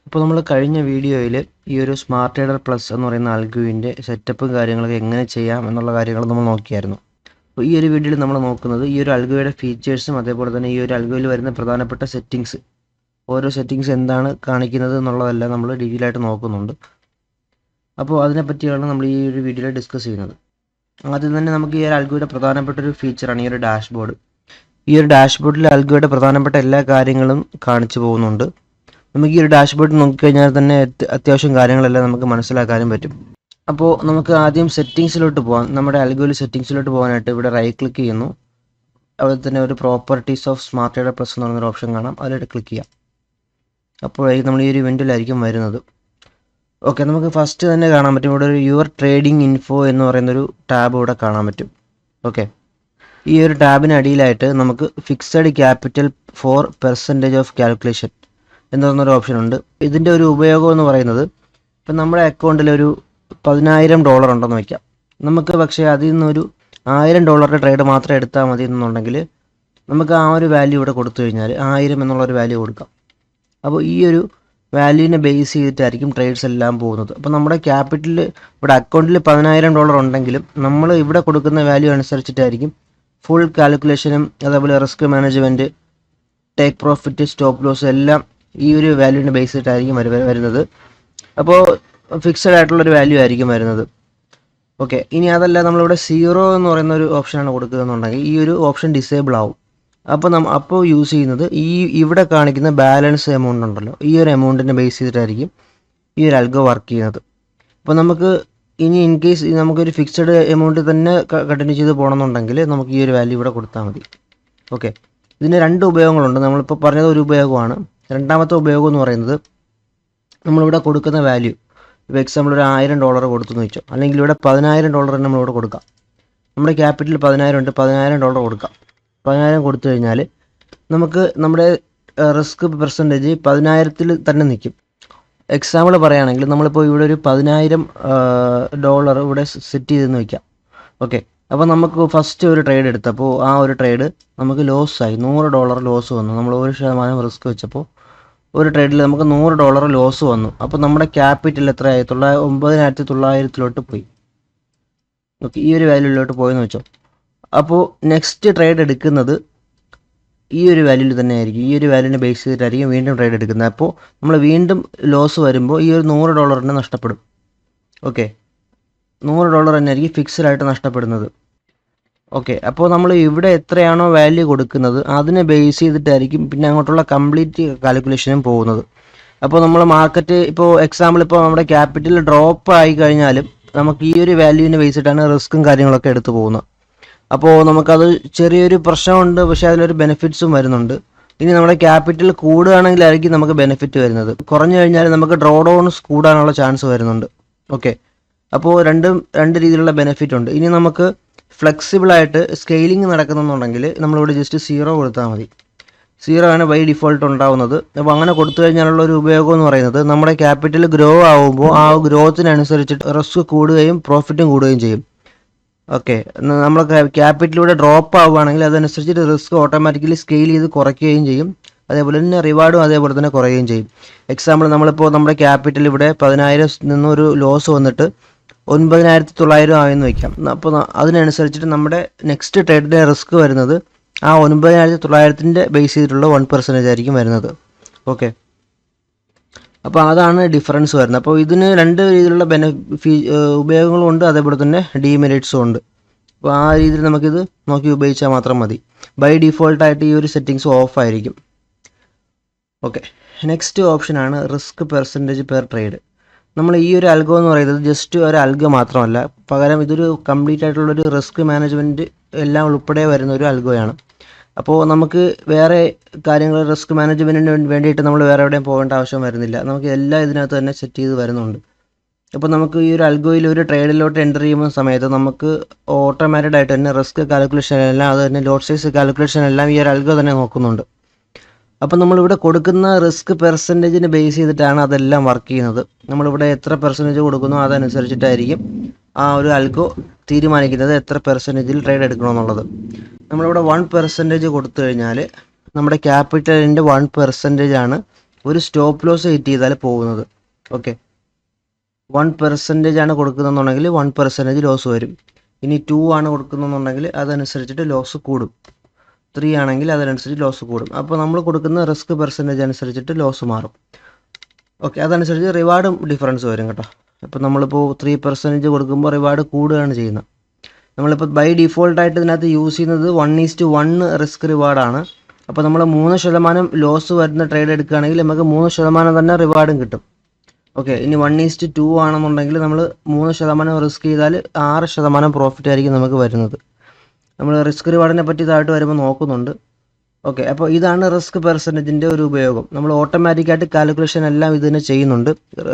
അപ്പോൾ നമ്മൾ കഴിഞ്ഞ വീഡിയോയിൽ ഈ ഒരു സ്മാർട്ട് ട്രേഡർ പ്ലസ് എന്ന് പറയുന്ന ആൽഗോവിൻ്റെ സെറ്റപ്പും കാര്യങ്ങളൊക്കെ എങ്ങനെ ചെയ്യാം എന്നുള്ള കാര്യങ്ങൾ നമ്മൾ നോക്കിയായിരുന്നു. അപ്പോൾ ഈ ഒരു വീഡിയോയിൽ നമ്മൾ നോക്കുന്നത് ഈ ഒരു ആൽഗോയുടെ ഫീച്ചേഴ്സും അതേപോലെ തന്നെ ഈ ഒരു ആൽഗോയിൽ വരുന്ന പ്രധാനപ്പെട്ട സെറ്റിങ്സ്, ഓരോ സെറ്റിങ്സ് എന്താണ് കാണിക്കുന്നത് എന്നുള്ളതെല്ലാം നമ്മൾ ഡീറ്റെയിൽ ആയിട്ട് നോക്കുന്നുണ്ട്. അപ്പോൾ അതിനെപ്പറ്റിയാണ് നമ്മൾ ഈ ഒരു വീഡിയോയിൽ ഡിസ്കസ് ചെയ്യുന്നത്. ആദ്യം തന്നെ നമുക്ക് ഈ ഒരു ആൽഗോയുടെ പ്രധാനപ്പെട്ട ഒരു ഫീച്ചറാണ് ഈ ഒരു ഡാഷ്ബോർഡ്. ഈ ഒരു ഡാഷ്ബോർഡിൽ ആൽഗോയുടെ പ്രധാനപ്പെട്ട എല്ലാ കാര്യങ്ങളും കാണിച്ചു പോകുന്നുണ്ട്. നമുക്ക് ഈ ഒരു ഡാഷ്ബോർഡ് നോക്കിക്കഴിഞ്ഞാൽ തന്നെ അത്യാവശ്യം കാര്യങ്ങളെല്ലാം നമുക്ക് മനസ്സിലാക്കാനും പറ്റും. അപ്പോൾ നമുക്ക് ആദ്യം സെറ്റിങ്സിലോട്ട് പോകാം. നമ്മുടെ ആൽഗോയിൽ സെറ്റിങ്സിലോട്ട് പോകാനായിട്ട് ഇവിടെ റൈറ്റ് ക്ലിക്ക് ചെയ്യുന്നു. അവിടെ തന്നെ ഒരു properties of smart trader plus എന്ന് പറയുന്നൊരു ഓപ്ഷൻ കാണാം, അതിലോട്ട് ക്ലിക്ക് ചെയ്യാം. അപ്പോഴായിരിക്കും നമ്മൾ ഈ ഒരു ഇവൻറ്റിലായിരിക്കും വരുന്നത്. ഓക്കെ, നമുക്ക് ഫസ്റ്റ് തന്നെ കാണാൻ പറ്റും ഇവിടെ ഒരു യുവർ ട്രേഡിംഗ് ഇൻഫോ എന്ന് പറയുന്നൊരു ടാബ് ഇവിടെ കാണാൻ പറ്റും. ഓക്കെ, ഈ ഒരു ടാബിന് അടിയിലായിട്ട് നമുക്ക് fixed capital four percentage of calculation എന്ന് പറഞ്ഞൊരു ഓപ്ഷൻ ഉണ്ട്. ഇതിൻ്റെ ഒരു ഉപയോഗം എന്ന് പറയുന്നത്, ഇപ്പം നമ്മുടെ അക്കൗണ്ടിൽ ഒരു $10,000 ഉണ്ടെന്ന് വയ്ക്കാം. നമുക്ക് പക്ഷേ അതിൽ നിന്നൊരു $1,000 ട്രേഡ് മാത്രം എടുത്താൽ മതി എന്നുണ്ടെങ്കിൽ നമുക്ക് ആ ഒരു വാല്യൂ ഇവിടെ കൊടുത്തു കഴിഞ്ഞാൽ 1000 എന്നുള്ളൊരു വാല്യൂ കൊടുക്കാം. അപ്പോൾ ഈ ഒരു വാല്യൂവിനെ ബേസ് ചെയ്തിട്ടായിരിക്കും ട്രേഡ്സ് എല്ലാം പോകുന്നത്. അപ്പോൾ നമ്മുടെ ക്യാപിറ്റൽ ഇവിടെ അക്കൗണ്ടിൽ $10,000 ഉണ്ടെങ്കിലും നമ്മൾ ഇവിടെ കൊടുക്കുന്ന വാല്യൂ അനുസരിച്ചിട്ടായിരിക്കും ഫുൾ കാൽക്കുലേഷനും അതേപോലെ risk management, take profit, stop loss എല്ലാം ഈ ഒരു വാല്യൂവിനെ ബേസ് ചെയ്തിട്ടായിരിക്കും വരുന്നത്. അപ്പോൾ ഫിക്സഡ് ആയിട്ടുള്ളൊരു വാല്യൂ ആയിരിക്കും വരുന്നത്. ഓക്കെ, ഇനി അതല്ല നമ്മളിവിടെ 0 എന്ന് പറയുന്ന ഒരു ഓപ്ഷനാണ് കൊടുക്കുന്നതെന്നുണ്ടെങ്കിൽ ഈ ഒരു ഓപ്ഷൻ ഡിസേബിൾ ആവും. അപ്പോൾ യൂസ് ചെയ്യുന്നത് ഇവിടെ കാണിക്കുന്ന ബാലൻസ് എമൗണ്ട് ഉണ്ടല്ലോ, ഈ ഒരു എമൗണ്ടിനെ ബേസ് ചെയ്തിട്ടായിരിക്കും ഈ ഒരു ആൽഗോ വർക്ക് ചെയ്യുന്നത്. അപ്പോൾ നമുക്ക് ഇനി ഇൻ കേസ് നമുക്കൊരു ഫിക്സഡ് എമൗണ്ട് തന്നെ കണ്ടിന്യൂ ചെയ്ത് പോകണമെന്നുണ്ടെങ്കിൽ നമുക്ക് ഈ ഒരു വാല്യൂ ഇവിടെ കൊടുത്താൽ മതി. ഓക്കെ, ഇതിന് രണ്ട് ഉപയോഗങ്ങളുണ്ട്. നമ്മളിപ്പോൾ പറഞ്ഞത് ഒരു ഉപയോഗമാണ്. രണ്ടാമത്തെ ഉപയോഗം എന്ന് പറയുന്നത്, നമ്മളിവിടെ കൊടുക്കുന്ന വാല്യൂ, ഇപ്പോൾ എക്സാമ്പിൾ ഒരു $1,000 കൊടുത്തെന്ന് വെച്ചോ, അല്ലെങ്കിൽ ഇവിടെ $10,000 നമ്മളിവിടെ കൊടുക്കാം. നമ്മുടെ ക്യാപിറ്റൽ 10,000 ഉണ്ട്, $10,000 കൊടുക്കാം. 10,000 കൊടുത്തു കഴിഞ്ഞാൽ നമുക്ക് നമ്മുടെ റിസ്ക് പെർസെൻറ്റേജ് 10,000-ൽ തന്നെ നിൽക്കും. എക്സാമ്പിൾ പറയുകയാണെങ്കിൽ നമ്മളിപ്പോൾ ഇവിടെ ഒരു $10,000 ഇവിടെ സെറ്റ് ചെയ്തെന്ന് വയ്ക്കാം. ഓക്കെ, അപ്പോൾ നമുക്ക് ഫസ്റ്റ് ഒരു ട്രേഡ് എടുത്തപ്പോൾ ആ ഒരു ട്രേഡ് നമുക്ക് ലോസായി, $100 ലോസ് വന്നു. നമ്മൾ 1% റിസ്ക് വെച്ചപ്പോൾ ഒരു ട്രേഡിൽ നമുക്ക് $100 ലോസ് വന്നു. അപ്പോൾ നമ്മുടെ ക്യാപിറ്റൽ എത്രയായി? 9,900 പോയി. ഓക്കെ, ഈ ഒരു വാല്യൂയിലോട്ട് പോയെന്ന് വെച്ചോ. അപ്പോൾ നെക്സ്റ്റ് ട്രേഡ് എടുക്കുന്നത് ഈ ഒരു വാല്യൂവിൽ തന്നെ ആയിരിക്കും, ഈ ഒരു വാല്യൂവിനെ ബേസ് ചെയ്തിട്ടായിരിക്കും വീണ്ടും ട്രേഡ് എടുക്കുന്നത്. അപ്പോൾ നമ്മൾ വീണ്ടും ലോസ് വരുമ്പോൾ ഈ ഒരു $100 നഷ്ടപ്പെടും. ഓക്കെ, $100 തന്നെ ആയിരിക്കും ഫിക്സഡ് ആയിട്ട് നഷ്ടപ്പെടുന്നത്. ഓക്കെ, അപ്പോൾ നമ്മൾ ഇവിടെ എത്രയാണോ വാല്യൂ കൊടുക്കുന്നത് അതിനെ ബേസ് ചെയ്തിട്ടായിരിക്കും പിന്നെ അങ്ങോട്ടുള്ള കംപ്ലീറ്റ് കാൽക്കുലേഷനും പോകുന്നത്. അപ്പോൾ നമ്മൾ മാർക്കറ്റ് ഇപ്പോൾ എക്സാമ്പിൾ ഇപ്പോൾ നമ്മുടെ ക്യാപിറ്റൽ ഡ്രോപ്പ് ആയി കഴിഞ്ഞാലും നമുക്ക് ഈ ഒരു വാല്യൂവിനെ ബേസ് ചെയ്തിട്ടാണ് റിസ്ക്കും കാര്യങ്ങളൊക്കെ എടുത്തു പോകുന്നത്. അപ്പോൾ നമുക്കത് ചെറിയൊരു പ്രശ്നമുണ്ട്, പക്ഷേ അതിലൊരു ബെനിഫിറ്റ്സും വരുന്നുണ്ട്. ഇനി നമ്മുടെ ക്യാപിറ്റൽ കൂടുകയാണെങ്കിലായിരിക്കും നമുക്ക് ബെനിഫിറ്റ് വരുന്നത്. കുറഞ്ഞു കഴിഞ്ഞാൽ നമുക്ക് ഡ്രോ ഡൗൺസ് കൂടാനുള്ള ചാൻസ് വരുന്നുണ്ട്. ഓക്കെ, അപ്പോൾ രണ്ട് രീതിയിലുള്ള ബെനിഫിറ്റ് ഉണ്ട്. ഇനി നമുക്ക് ഫ്ലെക്സിബിളായിട്ട് സ്കെയിലിംഗ് നടക്കുന്നുണ്ടെങ്കിൽ നമ്മളിവിടെ ജസ്റ്റ് 0 കൊടുത്താൽ മതി. 0 ആണ് ബൈ ഡിഫോൾട്ട് ഉണ്ടാവുന്നത്. അപ്പോൾ അങ്ങനെ കൊടുത്തു കഴിഞ്ഞാലുള്ള ഒരു ഉപയോഗം എന്ന് പറയുന്നത്, നമ്മുടെ ക്യാപിറ്റൽ ഗ്രോ ആവുമ്പോൾ ആ ഗ്രോത്തിനനുസരിച്ചിട്ട് റിസ്ക് കൂടുകയും പ്രോഫിറ്റും കൂടുകയും ചെയ്യും. ഓക്കെ, നമ്മൾ ക്യാപിറ്റലിലൂടെ ഡ്രോപ്പ് ആവുകയാണെങ്കിൽ അതനുസരിച്ചിട്ട് റിസ്ക് ഓട്ടോമാറ്റിക്കലി സ്കെയിൽ ചെയ്ത് കുറയ്ക്കുകയും ചെയ്യും. അതേപോലെ തന്നെ റിവാർഡും അതേപോലെ തന്നെ കുറയുകയും ചെയ്യും. എക്സാമ്പിൾ നമ്മളിപ്പോൾ നമ്മുടെ ക്യാപിറ്റൽ ഇവിടെ 10,000 നിന്നൊരു ലോസ് വന്നിട്ട് 9,900 ആയെന്ന് വയ്ക്കാം. അപ്പോൾ അതിനനുസരിച്ചിട്ട് നമ്മുടെ നെക്സ്റ്റ് ട്രേഡിൻ്റെ റിസ്ക് വരുന്നത് ആ 9,900-ൻ്റെ ബേസ് ചെയ്തിട്ടുള്ള 1% ആയിരിക്കും വരുന്നത്. ഓക്കെ, അപ്പോൾ അതാണ് ഡിഫറൻസ് വരുന്നത്. അപ്പോൾ ഇതിന് രണ്ട് രീതിയിലുള്ള ഉപയോഗങ്ങളും ഉണ്ട്, അതേപോലെ തന്നെ ഡീമെറിറ്റ്സും ഉണ്ട്. അപ്പോൾ ആ രീതിയിൽ നമുക്കിത് നോക്കി ഉപയോഗിച്ചാൽ മാത്രം മതി. ബൈ ഡിഫോൾട്ടായിട്ട് ഈ ഒരു സെറ്റിങ്സ് ഓഫ് ആയിരിക്കും. ഓക്കെ, നെക്സ്റ്റ് ഓപ്ഷനാണ് റിസ്ക് പെർസെൻറ്റേജ് പെർ ട്രേഡ്. നമ്മൾ ഈ ഒരു ആൽഗോ എന്ന് പറയുന്നത് ജസ്റ്റ് ഒരു ആൽഗോ മാത്രമല്ല, പകരം ഇതൊരു കംപ്ലീറ്റ് ആയിട്ടുള്ളൊരു റിസ്ക് മാനേജ്മെൻറ്റ് എല്ലാം ഉൾപ്പെടെ വരുന്ന ഒരു ആൽഗോയാണ്. അപ്പോൾ നമുക്ക് വേറെ കാര്യങ്ങൾ റിസ്ക് മാനേജ്മെൻറ്റിന് വേണ്ടിയിട്ട് നമ്മൾ വേറെ എവിടെയും പോകേണ്ട ആവശ്യം വരുന്നില്ല. നമുക്ക് എല്ലാം ഇതിനകത്ത് തന്നെ സെറ്റ് ചെയ്ത് വരുന്നുണ്ട്. അപ്പോൾ നമുക്ക് ഈ ഒരു ആൽഗോയിൽ ഒരു ട്രേഡിലോട്ട് എൻ്റർ ചെയ്യുന്ന സമയത്ത് നമുക്ക് ഓട്ടോമാറ്റിക് ആയിട്ട് തന്നെ റിസ്ക് കാൽക്കുലേഷൻ എല്ലാം, അത് തന്നെ ലോട്ട് സൈസ് കാൽക്കുലേഷൻ എല്ലാം ഈ ഒരു ആൽഗോ തന്നെ നോക്കുന്നുണ്ട്. അപ്പോൾ നമ്മളിവിടെ കൊടുക്കുന്ന റിസ്ക് പെർസെൻറ്റേജിനെ ബേസ് ചെയ്തിട്ടാണ് അതെല്ലാം വർക്ക് ചെയ്യുന്നത്. നമ്മളിവിടെ എത്ര പെർസെൻറ്റേജ് കൊടുക്കുന്നോ അതനുസരിച്ചിട്ടായിരിക്കും ആ ഒരു ആൽഗോ തീരുമാനിക്കുന്നത് എത്ര പെർസെൻറ്റേജിൽ ട്രേഡ് എടുക്കണമെന്നുള്ളത്. നമ്മളിവിടെ 1% കൊടുത്തു കഴിഞ്ഞാൽ നമ്മുടെ ക്യാപിറ്റലിൻ്റെ 1% ആണ് ഒരു സ്റ്റോപ്പ് ലോസ് ഹിറ്റ് ചെയ്താൽ പോകുന്നത്. ഓക്കെ, 1% ആണ് കൊടുക്കുന്നതെന്നുണ്ടെങ്കിൽ 1% ലോസ് വരും. ഇനി 2 ആണ് കൊടുക്കുന്നതെന്നുണ്ടെങ്കിൽ അതനുസരിച്ചിട്ട് ലോസ് കൂടും. 3 ആണെങ്കിൽ അതനുസരിച്ച് ലോസ് കൂടും. അപ്പോൾ നമ്മൾ കൊടുക്കുന്ന റിസ്ക് പെർസെൻറ്റേജ് അനുസരിച്ചിട്ട് ലോസ് മാറും. ഓക്കെ, അതനുസരിച്ച് റിവാർഡും ഡിഫറൻസ് വരും കേട്ടോ. അപ്പോൾ നമ്മളിപ്പോൾ 3% കൊടുക്കുമ്പോൾ റിവാർഡ് കൂടുകയാണ് ചെയ്യുന്നത്. നമ്മളിപ്പോൾ ബൈ ഡിഫോൾട്ടായിട്ട് ഇതിനകത്ത് യൂസ് ചെയ്യുന്നത് 1:1 റിസ്ക് റിവാർഡാണ്. അപ്പോൾ നമ്മൾ 3% ലോസ് വരുന്ന ട്രേഡ് എടുക്കുകയാണെങ്കിൽ നമുക്ക് 3% തന്നെ റിവാർഡും കിട്ടും. ഓക്കെ, ഇനി 1:2 ആണെന്നുണ്ടെങ്കിൽ നമ്മൾ 3% റിസ്ക് ചെയ്താൽ 6% പ്രോഫിറ്റ് ആയിരിക്കും നമുക്ക് വരുന്നത്. നമ്മൾ റിസ്ക് റിവാർഡിനെ പറ്റി ഇതായിട്ട് വരുമ്പോൾ നോക്കുന്നുണ്ട്. ഓക്കെ, അപ്പോൾ ഇതാണ് റിസ്ക് പെർസെൻറ്റേജിൻ്റെ ഒരു ഉപയോഗം. നമ്മൾ ഓട്ടോമാറ്റിക്കായിട്ട് കാൽക്കുലേഷൻ എല്ലാം ഇതിന് ചെയ്യുന്നുണ്ട്.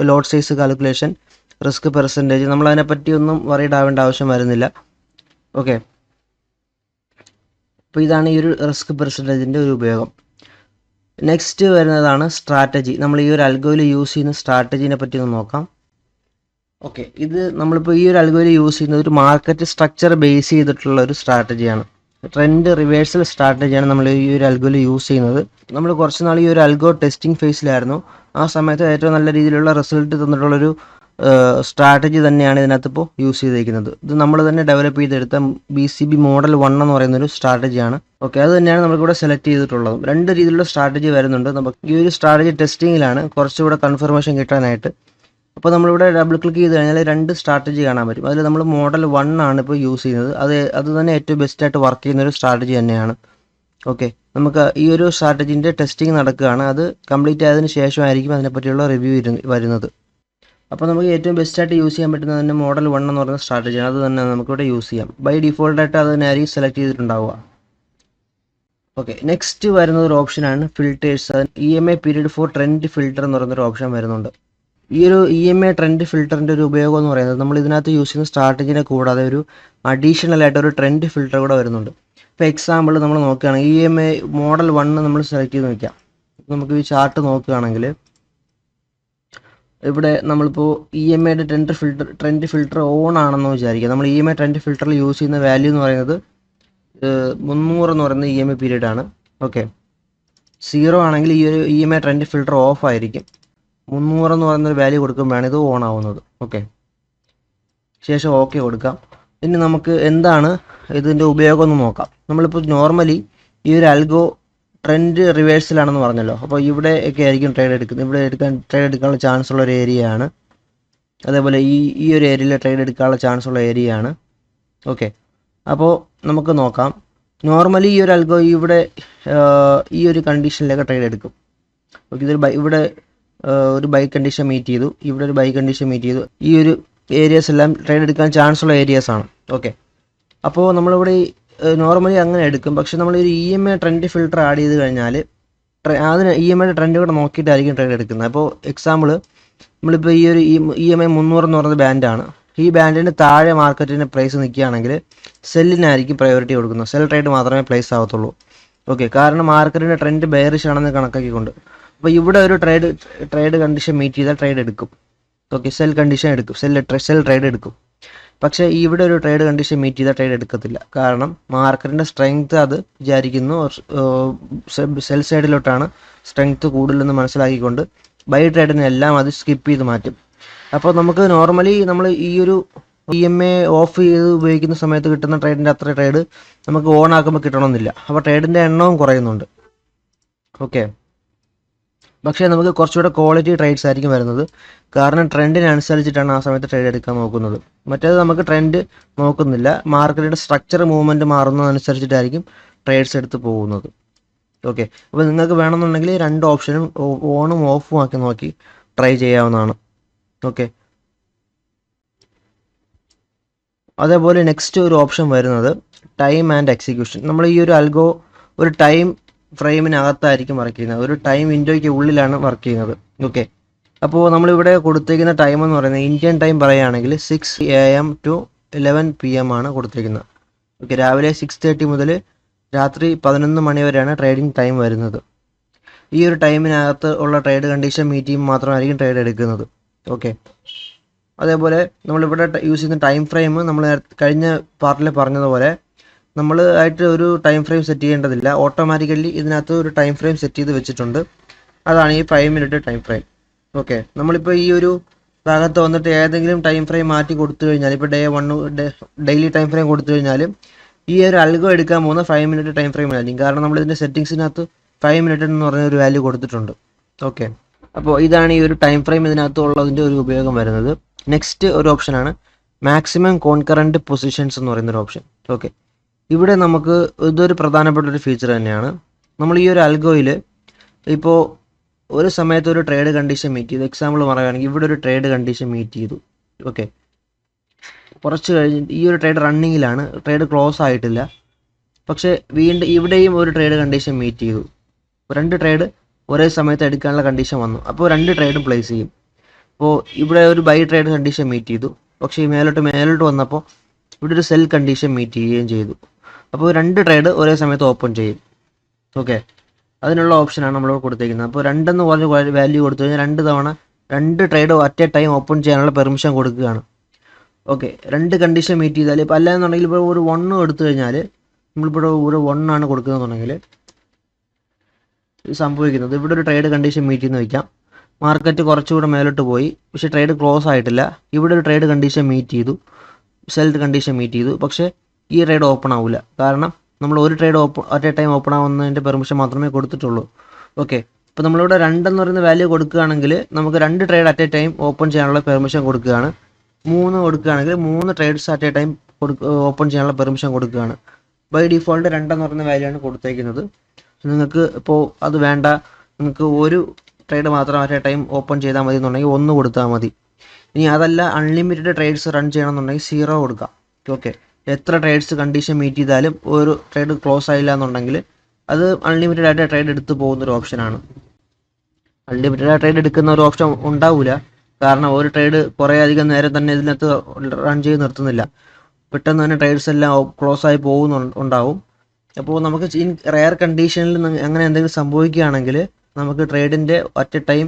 ലോട്ട് സൈസ് കാൽക്കുലേഷൻ, റിസ്ക് പെർസെൻറ്റേജ്, നമ്മൾ അതിനെപ്പറ്റി ഒന്നും വറീഡ് ആവേണ്ട ആവശ്യം വരുന്നില്ല. ഓക്കെ, അപ്പോൾ ഇതാണ് ഈ ഒരു റിസ്ക് പെർസെൻറ്റേജിൻ്റെ ഒരു ഉപയോഗം. നെക്സ്റ്റ് വരുന്നതാണ് സ്ട്രാറ്റജി. നമ്മൾ ഈ ഒരു അൽഗോയിൽ യൂസ് ചെയ്യുന്ന സ്ട്രാറ്റജീനെ പറ്റി ഒന്ന് നോക്കാം. ഓക്കെ, ഇത് നമ്മളിപ്പോൾ ഈ ഒരു അൽഗോയിൽ യൂസ് ചെയ്യുന്നത് ഒരു മാർക്കറ്റ് സ്ട്രക്ചർ ബേസ് ചെയ്തിട്ടുള്ള ഒരു സ്ട്രാറ്റജിയാണ്. ട്രെൻഡ് റിവേഴ്സൽ സ്ട്രാറ്റജിയാണ് നമ്മൾ ഈ ഒരു അൽഗോയിൽ യൂസ് ചെയ്യുന്നത്. നമ്മൾ കുറച്ച് നാൾ ഈ ഒരു അൽഗോ ടെസ്റ്റിംഗ് ഫേസിലായിരുന്നു. ആ സമയത്ത് ഏറ്റവും നല്ല രീതിയിലുള്ള റിസൾട്ട് തന്നിട്ടുള്ളൊരു സ്ട്രാറ്റജി തന്നെയാണ് ഇതിനകത്ത് ഇപ്പോൾ യൂസ് ചെയ്തിരിക്കുന്നത്. ഇത് നമ്മൾ തന്നെ ഡെവലപ്പ് ചെയ്തെടുത്ത BCB മോഡൽ 1 എന്ന് പറയുന്നൊരു സ്ട്രാറ്റജിയാണ്. ഓക്കെ, അത് തന്നെയാണ് നമ്മൾക്കിവിടെ സെലക്ട് ചെയ്തിട്ടുള്ളത്. 2 രീതിയിലുള്ള സ്ട്രാറ്റജി വരുന്നുണ്ട്. നമുക്ക് ഈ ഒരു സ്ട്രാറ്റജി ടെസ്റ്റിങ്ങിലാണ് കുറച്ചുകൂടെ കൺഫർമേഷൻ കിട്ടാനായിട്ട്. അപ്പോൾ നമ്മളിവിടെ ഡബിൾ ക്ലിക്ക് ചെയ്ത് കഴിഞ്ഞാൽ 2 സ്ട്രാറ്റജി കാണാൻ പറ്റും. അതിൽ നമ്മൾ മോഡൽ 1 ആണ് ഇപ്പോൾ യൂസ് ചെയ്യുന്നത്. അത് തന്നെ ഏറ്റവും ബെസ്റ്റായിട്ട് വർക്ക് ചെയ്യുന്ന ഒരു സ്ട്രാറ്റജി തന്നെയാണ്. ഓക്കെ, നമുക്ക് ഈ ഒരു സ്ട്രാറ്റജിൻ്റെ ടെസ്റ്റിംഗ് നടക്കുകയാണ്. അത് കംപ്ലീറ്റ് ആയതിനു ശേഷമായിരിക്കും അതിനെപ്പറ്റിയുള്ള റിവ്യൂ വരുന്നത്. അപ്പോൾ നമുക്ക് ഏറ്റവും ബെസ്റ്റായിട്ട് യൂസ് ചെയ്യാൻ പറ്റുന്നത് തന്നെ മോഡൽ 1 എന്ന് പറയുന്ന സ്ട്രാറ്റജിയാണ്. അത് തന്നെ നമുക്കിവിടെ യൂസ് ചെയ്യാം. ബൈ ഡിഫോൾട്ടായിട്ട് അത് തന്നെ ആയിരിക്കും സെലക്ട് ചെയ്തിട്ടുണ്ടാവുക. ഓക്കെ, നെക്സ്റ്റ് വരുന്ന ഒരു ഓപ്ഷനാണ് filters. EMA period for trend filter എന്ന് പറയുന്നൊരു ഓപ്ഷൻ വരുന്നുണ്ട്. ഈ ഒരു EMA ട്രെൻഡ് ഫിൽറ്ററിൻ്റെ ഒരു ഉപയോഗം എന്ന് പറയുന്നത് നമ്മൾ ഇതിനകത്ത് യൂസ് ചെയ്യുന്ന സ്ട്രാറ്റജിനെ കൂടാതെ ഒരു അഡീഷണൽ ആയിട്ട് ഒരു ട്രെൻഡ് ഫിൽറ്റർ കൂടെ വരുന്നുണ്ട്. ഇപ്പോൾ എക്സാമ്പിൾ നമ്മൾ നോക്കുകയാണെങ്കിൽ EMA മോഡൽ 1 നമ്മൾ സെലക്ട് ചെയ്ത് നോക്കാം. നമുക്ക് ഈ ചാർട്ട് നോക്കുകയാണെങ്കിൽ ഇവിടെ നമ്മളിപ്പോൾ EMAയുടെ ട്രെൻഡ് ഫിൽറ്റർ ഓൺ ആണെന്ന് വിചാരിക്കുക. നമ്മൾ EMA ട്രെൻഡ് ഫിൽറ്ററിൽ യൂസ് ചെയ്യുന്ന വാല്യൂ എന്ന് പറയുന്നത് 300 എന്ന് പറയുന്ന EMA പീരീഡ് ആണ്. ഓക്കെ, 0 ആണെങ്കിൽ ഈ ഒരു EMA ട്രെൻഡ് ഫിൽറ്റർ ഓഫ് ആയിരിക്കും. 300 എന്ന് പറയുന്നൊരു വാല്യൂ കൊടുക്കുമ്പോഴാണ് ഇത് ഓൺ ആവുന്നത്. ഓക്കെ, ശേഷം ഓക്കെ കൊടുക്കാം. ഇനി നമുക്ക് എന്താണ് ഇതിൻ്റെ ഉപയോഗം എന്ന് നോക്കാം. നമ്മളിപ്പോൾ നോർമലി ഈ ഒരു അൽഗോ ട്രെൻഡ് റിവേഴ്സിലാണെന്ന് പറഞ്ഞല്ലോ. അപ്പോൾ ഇവിടെ ഒക്കെ ആയിരിക്കും ട്രേഡ് എടുക്കുന്നത്. ഇവിടെ ട്രേഡ് എടുക്കാനുള്ള ചാൻസ് ഉള്ള ഒരു ഏരിയയാണ്. അതേപോലെ ഈ ഒരു ഏരിയയിൽ ട്രേഡ് എടുക്കാനുള്ള ചാൻസ് ഉള്ള ഏരിയയാണ്. ഓക്കെ, അപ്പോൾ നമുക്ക് നോക്കാം. നോർമലി ഈ ഒരു അൽഗോ ഇവിടെ ഈ ഒരു കണ്ടീഷനിലേക്ക് ട്രേഡ് എടുക്കും. ഓക്കെ, ഇവിടെ ഒരു ബൈ കണ്ടീഷൻ മീറ്റ് ചെയ്തു, ഇവിടെ ഒരു ബൈ കണ്ടീഷൻ മീറ്റ് ചെയ്തു. ഈ ഒരു ഏരിയസ് എല്ലാം ട്രേഡ് എടുക്കാൻ ചാൻസ് ഉള്ള ഏരിയാസാണ്. ഓക്കെ, അപ്പോൾ നമ്മളിവിടെ നോർമലി അങ്ങനെ എടുക്കും. പക്ഷെ നമ്മൾ ഒരു EMA ട്രെൻഡ് ഫിൽറ്റർ ആഡ് ചെയ്ത് കഴിഞ്ഞാൽ അതിന് EMAയുടെ ട്രെൻഡ് കൂടെ നോക്കിയിട്ടായിരിക്കും ട്രേഡ് എടുക്കുന്നത്. അപ്പോൾ എക്സാമ്പിൾ നമ്മളിപ്പോൾ ഈ ഒരു EMA 300 എന്ന് പറയുന്നത് ബാൻഡാണ്. ഈ ബാൻഡിൻ്റെ താഴെ മാർക്കറ്റിൻ്റെ പ്രൈസ് നിൽക്കുകയാണെങ്കിൽ സെല്ലിനായിരിക്കും പ്രയോറിറ്റി കൊടുക്കുന്നത്. സെൽ ട്രേഡ് മാത്രമേ പ്ലേസ് ആവത്തുള്ളൂ. ഓക്കെ, കാരണം മാർക്കറ്റിൻ്റെ ട്രെൻഡ് ബെയറിഷ് ആണെന്ന് കണക്കാക്കിക്കൊണ്ട്. അപ്പോൾ ഇവിടെ ഒരു ട്രേഡ് കണ്ടീഷൻ മീറ്റ് ചെയ്താൽ ട്രേഡ് എടുക്കും. ഓക്കെ, സെൽ കണ്ടീഷൻ എടുക്കും, സെൽ ട്രേഡ് എടുക്കും. പക്ഷേ ഇവിടെ ഒരു ട്രേഡ് കണ്ടീഷൻ മീറ്റ് ചെയ്താൽ ട്രേഡ് എടുക്കത്തില്ല. കാരണം മാർക്കറ്റിൻ്റെ സ്ട്രെങ്ത് അത് വിചാരിക്കുന്നു സെൽ സൈഡിലോട്ടാണ് സ്ട്രെങ്ത് കൂടുതലെന്ന് മനസ്സിലാക്കിക്കൊണ്ട് ബൈ ട്രേഡിനെല്ലാം അത് സ്കിപ്പ് ചെയ്ത് മാറ്റും. അപ്പോൾ നമുക്ക് നോർമലി നമ്മൾ ഈ ഒരു EMA ഓഫ് ചെയ്ത് ഉപയോഗിക്കുന്ന സമയത്ത് കിട്ടുന്ന ട്രേഡിൻ്റെ അത്ര ട്രേഡ് നമുക്ക് ഓൺ ആക്കുമ്പോൾ കിട്ടണമെന്നില്ല. അപ്പോൾ ട്രേഡിൻ്റെ എണ്ണവും കുറയുന്നുണ്ട്. ഓക്കെ, പക്ഷേ നമുക്ക് കുറച്ചുകൂടെ ക്വാളിറ്റി ട്രേഡ്സ് ആയിരിക്കും വരുന്നത്. കാരണം ട്രെൻഡിനനുസരിച്ചിട്ടാണ് ആ സമയത്ത് ട്രേഡ് എടുക്കാൻ നോക്കുന്നത്. മറ്റേത് നമുക്ക് ട്രെൻഡ് നോക്കുന്നില്ല, മാർക്കറ്റിൻ്റെ സ്ട്രക്ചർ മൂവ്മെൻറ്റ് മാറുന്നതനുസരിച്ചിട്ടായിരിക്കും ട്രേഡ്സ് എടുത്ത് പോകുന്നത്. ഓക്കെ, അപ്പോൾ നിങ്ങൾക്ക് വേണമെന്നുണ്ടെങ്കിൽ 2 ഓപ്ഷനും ഓണും ഓഫും ആക്കി നോക്കി ട്രൈ ചെയ്യാവുന്നതാണ്. ഓക്കെ, അതേപോലെ നെക്സ്റ്റ് ഒരു ഓപ്ഷൻ വരുന്നത് ടൈം ആൻഡ് എക്സിക്യൂഷൻ. നമ്മൾ ഈ ഒരു അൽഗോ ഒരു ടൈം ഫ്രെയിമിനകത്തായിരിക്കും വർക്ക് ചെയ്യുന്നത്. ഒരു ടൈം വിൻഡോയ്ക്ക് ഉള്ളിലാണ് വർക്ക് ചെയ്യുന്നത്. ഓക്കെ, അപ്പോൾ നമ്മളിവിടെ കൊടുത്തിരിക്കുന്ന ടൈം എന്ന് പറയുന്നത് ഇന്ത്യൻ ടൈം പറയുകയാണെങ്കിൽ 6 AM to 11 PM ആണ് കൊടുത്തിരിക്കുന്നത്. ഓക്കെ, രാവിലെ 6:30 മുതൽ രാത്രി 11 മണി വരെയാണ് ട്രേഡിംഗ് ടൈം വരുന്നത്. ഈ ഒരു ടൈമിനകത്ത് ഉള്ള ട്രേഡ് കണ്ടീഷൻ മീറ്റ് ചെയ്യുമ്പോൾ മാത്രമായിരിക്കും ട്രേഡ് എടുക്കുന്നത്. ഓക്കെ, അതേപോലെ നമ്മളിവിടെ യൂസ് ചെയ്യുന്ന ടൈം ഫ്രെയിം നമ്മൾ കഴിഞ്ഞ പാർട്ടിൽ പറഞ്ഞതുപോലെ നമ്മൾ ആയിട്ട് ഒരു ടൈം ഫ്രെയിം സെറ്റ് ചെയ്യേണ്ടതില്ല. ഓട്ടോമാറ്റിക്കലി ഇതിനകത്ത് ഒരു ടൈം ഫ്രെയിം സെറ്റ് ചെയ്ത് വെച്ചിട്ടുണ്ട്. അതാണ് ഈ 5 മിനിറ്റ് ടൈം ഫ്രെയിം. ഓക്കെ, നമ്മളിപ്പോൾ ഈ ഒരു ഭാഗത്ത് വന്നിട്ട് ഏതെങ്കിലും ടൈം ഫ്രെയിം മാറ്റി കൊടുത്തു കഴിഞ്ഞാൽ, ഇപ്പോൾ ഡെയിലി ടൈം ഫ്രെയിം കൊടുത്തു കഴിഞ്ഞാൽ ഈ ഒരു അൽഗോ എടുക്കാൻ പോകുന്ന 5 മിനിറ്റ് ടൈം ഫ്രെയിം ആയിരിക്കും. കാരണം നമ്മൾ ഇതിൻ്റെ സെറ്റിങ്സിനകത്ത് 5 മിനിറ്റ് എന്ന് പറഞ്ഞ ഒരു വാല്യൂ കൊടുത്തിട്ടുണ്ട്. ഓക്കെ, അപ്പോൾ ഇതാണ് ഈ ഒരു ടൈം ഫ്രെയിം ഇതിനകത്ത് ഉള്ളതിൻ്റെ ഒരു ഉപയോഗം വരുന്നത്. നെക്സ്റ്റ് ഒരു ഓപ്ഷനാണ് മാക്സിമം കോൺകറൻറ്റ് പൊസിഷൻസ് എന്ന് പറയുന്നൊരു ഓപ്ഷൻ. ഓക്കെ, ഇവിടെ നമുക്ക് ഇതൊരു പ്രധാനപ്പെട്ട ഒരു ഫീച്ചർ തന്നെയാണ്. നമ്മൾ ഈ ഒരു അൽഗോയിൽ ഇപ്പോൾ ഒരു സമയത്ത് ഒരു ട്രേഡ് കണ്ടീഷൻ മീറ്റ് ചെയ്തു. എക്സാമ്പിൾ പറയുകയാണെങ്കിൽ ഇവിടെ ഒരു ട്രേഡ് കണ്ടീഷൻ മീറ്റ് ചെയ്തു. ഓക്കെ, കുറച്ച് കഴിഞ്ഞ് ഈ ഒരു ട്രേഡ് റണ്ണിങ്ങിലാണ്, ട്രേഡ് ക്ലോസ് ആയിട്ടില്ല. പക്ഷേ വീണ്ടും ഇവിടെയും ഒരു ട്രേഡ് കണ്ടീഷൻ മീറ്റ് ചെയ്തു. 2 ട്രേഡ് ഒരേ സമയത്ത് എടുക്കാനുള്ള കണ്ടീഷൻ വന്നു. അപ്പോൾ 2 ട്രേഡും പ്ലേസ് ചെയ്യും. അപ്പോൾ ഇവിടെ ഒരു ബൈ ട്രേഡ് കണ്ടീഷൻ മീറ്റ് ചെയ്തു. പക്ഷേ ഈ മേലോട്ട് വന്നപ്പോൾ ഇവിടെ ഒരു സെൽ കണ്ടീഷൻ മീറ്റ് ചെയ്യുകയും ചെയ്തു. അപ്പോൾ 2 ട്രേഡ് ഒരേ സമയത്ത് ഓപ്പൺ ചെയ്യും. ഓക്കെ, അതിനുള്ള ഓപ്ഷനാണ് നമ്മൾ കൊടുത്തേക്കുന്നത്. അപ്പോൾ 2 എന്ന് പറഞ്ഞ വാല്യൂ കൊടുത്തു കഴിഞ്ഞാൽ 2 തവണ 2 trade at a time open ചെയ്യാനുള്ള പെർമിഷൻ കൊടുക്കുകയാണ്. ഓക്കെ, 2 കണ്ടീഷൻ മീറ്റ് ചെയ്താൽ ഇപ്പോൾ അല്ലാന്നുണ്ടെങ്കിൽ ഇപ്പോൾ ഒരു 1 എടുത്തു കഴിഞ്ഞാൽ, നമ്മളിപ്പോൾ ഒരു 1 ആണ് കൊടുക്കുന്നതെന്നുണ്ടെങ്കിൽ സംഭവിക്കുന്നത് ഇവിടെ ഒരു ട്രേഡ് കണ്ടീഷൻ മീറ്റ് ചെയ്യുന്ന വയ്ക്കാം. മാർക്കറ്റ് കുറച്ചുകൂടെ മേലോട്ട് പോയി, പക്ഷേ ട്രേഡ് ക്ലോസ് ആയിട്ടില്ല. ഇവിടെ ഒരു ട്രേഡ് കണ്ടീഷൻ മീറ്റ് ചെയ്തു, സെൽ കണ്ടീഷൻ മീറ്റ് ചെയ്തു. പക്ഷേ ഈ ട്രേഡ് ഓപ്പൺ ആവില്ല. കാരണം നമ്മൾ ഒരു trade at a time open ആവുന്നതിൻ്റെ പെർമിഷൻ മാത്രമേ കൊടുത്തിട്ടുള്ളൂ. ഓക്കെ, ഇപ്പോൾ നമ്മളിവിടെ 2 എന്ന് പറയുന്ന വാല്യൂ കൊടുക്കുകയാണെങ്കിൽ നമുക്ക് 2 trade at a time open ചെയ്യാനുള്ള പെർമിഷൻ കൊടുക്കുകയാണ്. 3 കൊടുക്കുകയാണെങ്കിൽ 3 trades at a time open ചെയ്യാനുള്ള പെർമിഷൻ കൊടുക്കുകയാണ്. ബൈ ഡിഫോൾട്ട് 2 എന്ന് പറയുന്ന വാല്യൂ ആണ് കൊടുത്തേക്കുന്നത്. നിങ്ങൾക്ക് ഇപ്പോൾ അത് വേണ്ട, നിങ്ങൾക്ക് ഒരു ട്രേഡ് മാത്രം അറ്റ് എ ടൈം ഓപ്പൺ ചെയ്താൽ മതി എന്നുണ്ടെങ്കിൽ 1 കൊടുത്താൽ മതി. ഇനി അതല്ല അൺലിമിറ്റഡ് ട്രേഡ്സ് റൺ ചെയ്യണമെന്നുണ്ടെങ്കിൽ 0 കൊടുക്കാം. ഓക്കെ, എത്ര ട്രേഡ്സ് കണ്ടീഷൻ മീറ്റ് ചെയ്താലും ഒരു ട്രേഡ് ക്ലോസ് ആയില്ല എന്നുണ്ടെങ്കിൽ അത് അൺലിമിറ്റഡ് ആയിട്ട് ട്രേഡ് എടുത്ത് പോകുന്നൊരു ഓപ്ഷനാണ്. അൺലിമിറ്റഡ് ട്രേഡ് എടുക്കുന്ന ഒരു ഓപ്ഷൻ ഉണ്ടാവില്ല. കാരണം ഒരു ട്രേഡ് കുറേ അധികം നേരം തന്നെ ഇതിനകത്ത് റൺ ചെയ്ത് നിർത്തുന്നില്ല. പെട്ടെന്ന് തന്നെ ട്രേഡ്സ് എല്ലാം ക്ലോസ് ആയി പോകുന്നുണ്ടാവും. അപ്പോൾ നമുക്ക് റെയർ കണ്ടീഷനിൽ അങ്ങനെ എന്തെങ്കിലും സംഭവിക്കുകയാണെങ്കിൽ നമുക്ക് ട്രേഡിൻ്റെ അറ്റ് എ ടൈം